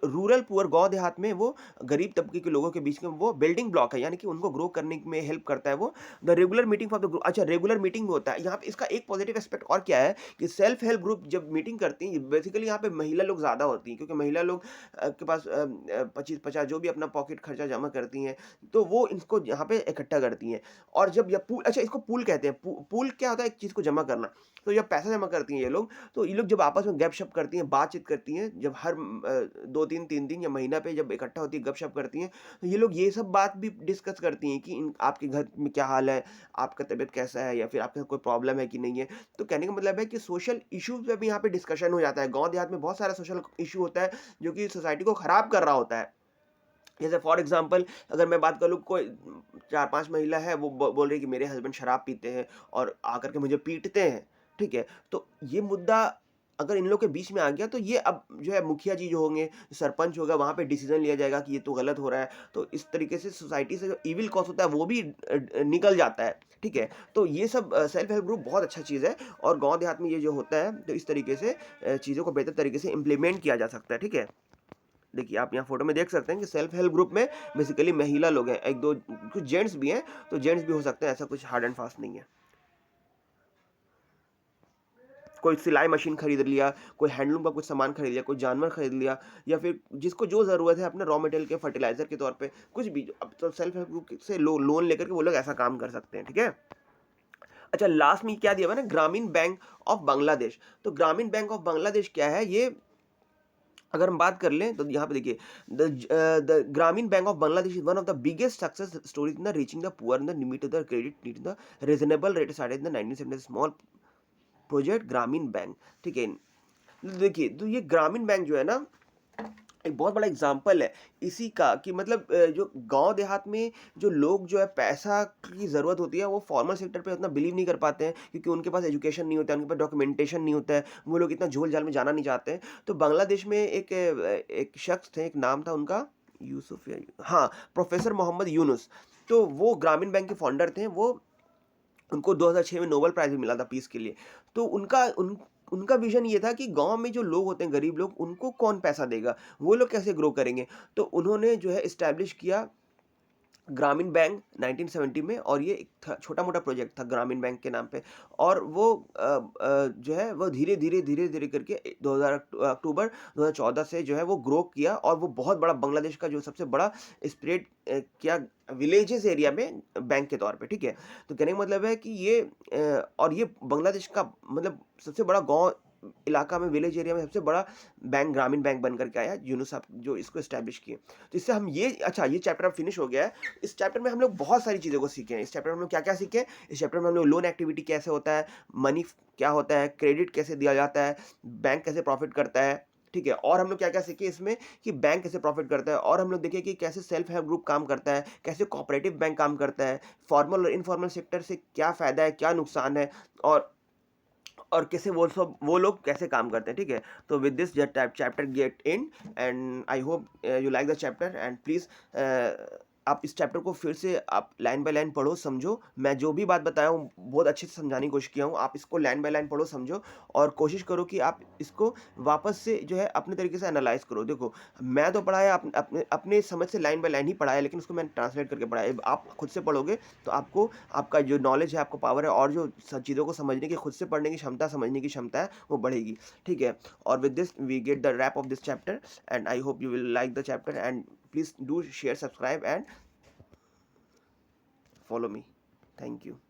[SPEAKER 1] रूरल पुअर, गाँव देहात में वो गरीब तबके के लोगों के बीच में वो बिल्डिंग ब्लॉक है, यानी कि उनको ग्रो करने में हेल्प करता है वो। The regular meeting for the group, अच्छा, रेगुलर मीटिंग भी होता है यहाँ पे। इसका एक पॉजिटिव एस्पेक्ट और क्या है कि सेल्फ हेल्प ग्रुप जब मीटिंग करती हैं, बेसिकली यहाँ पे महिला लोग ज़्यादा होती हैं, क्योंकि महिला लोग के पास 25-50 जो भी अपना पॉकेट खर्चा जमा करती हैं, तो वो इनको यहाँ पे इकट्ठा करती हैं। और जब ये पूल, अच्छा, इसको पूल कहते हैं। पूल क्या होता है, एक चीज़ को जमा करना। तो जब पैसा जमा करती हैं ये लोग, तो ये लोग जब आपस में गप-शप करती हैं, बातचीत करती हैं, जब हर 2-3 3 दिन या महीना पे जब इकट्ठा होती है, गप-शप करती हैं, तो ये लोग ये सब बात भी डिस्कस करती हैं कि आपके घर में क्या हाल है, आपका तबीयत कैसा है या फिर आपके साथ कोई प्रॉब्लम है कि नहीं है। तो कहने का मतलब है कि सोशल इश्यूज़ पे भी यहाँ पे डिस्कशन हो जाता है। गाँव देहात में बहुत सारा सोशल इश्यू होता है, जो कि सोसाइटी को खराब कर रहा होता है। जैसे फॉर एग्ज़ाम्पल अगर मैं बात करूँ, कोई 4-5 महिला है, वो बोल रही है कि मेरे हस्बैंड शराब पीते हैं और आकर के मुझे पीटते हैं, ठीक है? तो ये मुद्दा अगर इन लोग के बीच में आ गया, तो ये अब जो है मुखिया जी जो होंगे, सरपंच होगा, वहाँ पे डिसीज़न लिया जाएगा कि ये तो गलत हो रहा है। तो इस तरीके से सोसाइटी से जो ईविल कॉज़ होता है वो भी निकल जाता है, ठीक है? तो ये सब सेल्फ हेल्प ग्रुप बहुत अच्छा चीज़ है और गाँव देहात में ये जो होता है, तो इस तरीके से चीज़ों को बेहतर तरीके से इम्प्लीमेंट किया जा सकता है, ठीक है? देखिए, आप यहाँ फ़ोटो में देख सकते हैं कि सेल्फ हेल्प ग्रुप में बेसिकली महिला लोग हैं, 1-2 कुछ जेंट्स भी हैं, तो जेंट्स भी हो सकते हैं, ऐसा कुछ हार्ड एंड फास्ट नहीं है। कोई सिलाई मशीन खरीद लिया, कोई हैंडलूम का कुछ सामान खरीद लिया, कोई जानवर खरीद लिया या फिर जिसको जो ज़रूरत है अपने रॉ मटेरियल के फर्टिलाइज़र के तौर पे, कुछ भी। अब तो सेल्फ हेल्प ग्रुप से लोन लेकर के वो लोग ऐसा काम कर सकते हैं, ठीक है? अच्छा, लास्ट में क्या दिया हुआ है ना, ग्रामीण बैंक ऑफ बांग्लादेश। तो ग्रामीण बैंक ऑफ बांग्लादेश क्या है, ये अगर हम बात कर लें तो यहाँ पे देखिए, the Grameen Bank of Bangladesh is one of the biggest success stories in the reaching the poor in the need to the credit need the reasonable rate started in the 1970 small project Grameen Bank, ठीक है? देखिए, तो ये ग्रामीण bank जो है ना, एक बहुत बड़ा एग्जाम्पल है इसी का कि मतलब जो गांव देहात में जो लोग जो है पैसा की ज़रूरत होती है, वो फॉर्मल सेक्टर पे उतना बिलीव नहीं कर पाते हैं, क्योंकि उनके पास एजुकेशन नहीं होता है, उनके पास डॉक्यूमेंटेशन नहीं होता है, वो लोग इतना झोल झाल में जाना नहीं चाहते हैं। तो बांग्लादेश में एक शख्स थे, एक नाम था उनका यूसुफ या हाँ, प्रोफेसर मोहम्मद यूनुस। तो वो ग्रामीण बैंक के फाउंडर थे। वो उनको 2006 में नोबेल प्राइज़ भी मिला था पीस के लिए। तो उनका विज़न ये था कि गाँव में जो लोग होते हैं, गरीब लोग, उनको कौन पैसा देगा? वो लोग कैसे ग्रो करेंगे? तो उन्होंने जो है एस्टैब्लिश किया ग्रामीण बैंक 1970 में, और ये एक छोटा मोटा प्रोजेक्ट था ग्रामीण बैंक के नाम पे। और वो जो है वो धीरे धीरे धीरे धीरे करके 2000 अक्टूबर 2014 से जो है वो ग्रो किया, और वो बहुत बड़ा बांग्लादेश का जो सबसे बड़ा स्प्रेड किया विलेजेस एरिया में बैंक के तौर पे, ठीक है। तो कहने का मतलब है कि ये और ये बांग्लादेश का मतलब सबसे बड़ा गांव इलाका में, विलेज एरिया में सबसे बड़ा बैंक ग्रामीण बैंक बन करके आया, यूनुस साहब जो इसको एस्टैब्लिश किए। तो इससे हम ये, अच्छा ये चैप्टर अब फिनिश हो गया है। इस चैप्टर में हम लोग बहुत सारी चीज़ों को सीखे हैं। इस चैप्टर में हम लोग क्या-क्या सीखे हैं? इस चैप्टर में हम लोग लोन एक्टिविटी कैसे होता है, मनी क्या होता है, क्रेडिट कैसे दिया जाता है, बैंक कैसे प्रॉफ़िट करता है, ठीक है? और हम लोग क्या-क्या सीखे इसमें कि बैंक कैसे प्रॉफ़िट करता है, और हम लोग देखे कि कैसे सेल्फ हेल्प ग्रुप काम करता है, कैसे कोऑपरेटिव बैंक काम करता है, फॉर्मल और इनफॉर्मल सेक्टर से क्या फ़ायदा है, क्या नुकसान है, और कैसे वो लोग कैसे काम करते हैं, ठीक है? तो with this chapter get in, and I hope you like the chapter, and please आप इस चैप्टर को फिर से आप लाइन बाय लाइन पढ़ो, समझो। मैं जो भी बात बताया हूँ बहुत अच्छे से समझाने की कोशिश किया हूँ। आप इसको लाइन बाय लाइन पढ़ो, समझो, और कोशिश करो कि आप इसको वापस से जो है अपने तरीके से एनालाइज़ करो। देखो, मैं तो पढ़ाया अपने अपने समझ से लाइन बाय लाइन ही पढ़ाया, लेकिन उसको मैंने ट्रांसलेट करके पढ़ाया। आप खुद से पढ़ोगे तो आपको आपका जो नॉलेज है, आपको पावर है, और जो चीज़ों को समझने की, खुद से पढ़ने की क्षमता, समझने की क्षमता है, वो बढ़ेगी, ठीक है। और with this we get the wrap of this chapter, and I hope you will like the chapter, and please do share, subscribe, and follow me. Thank you.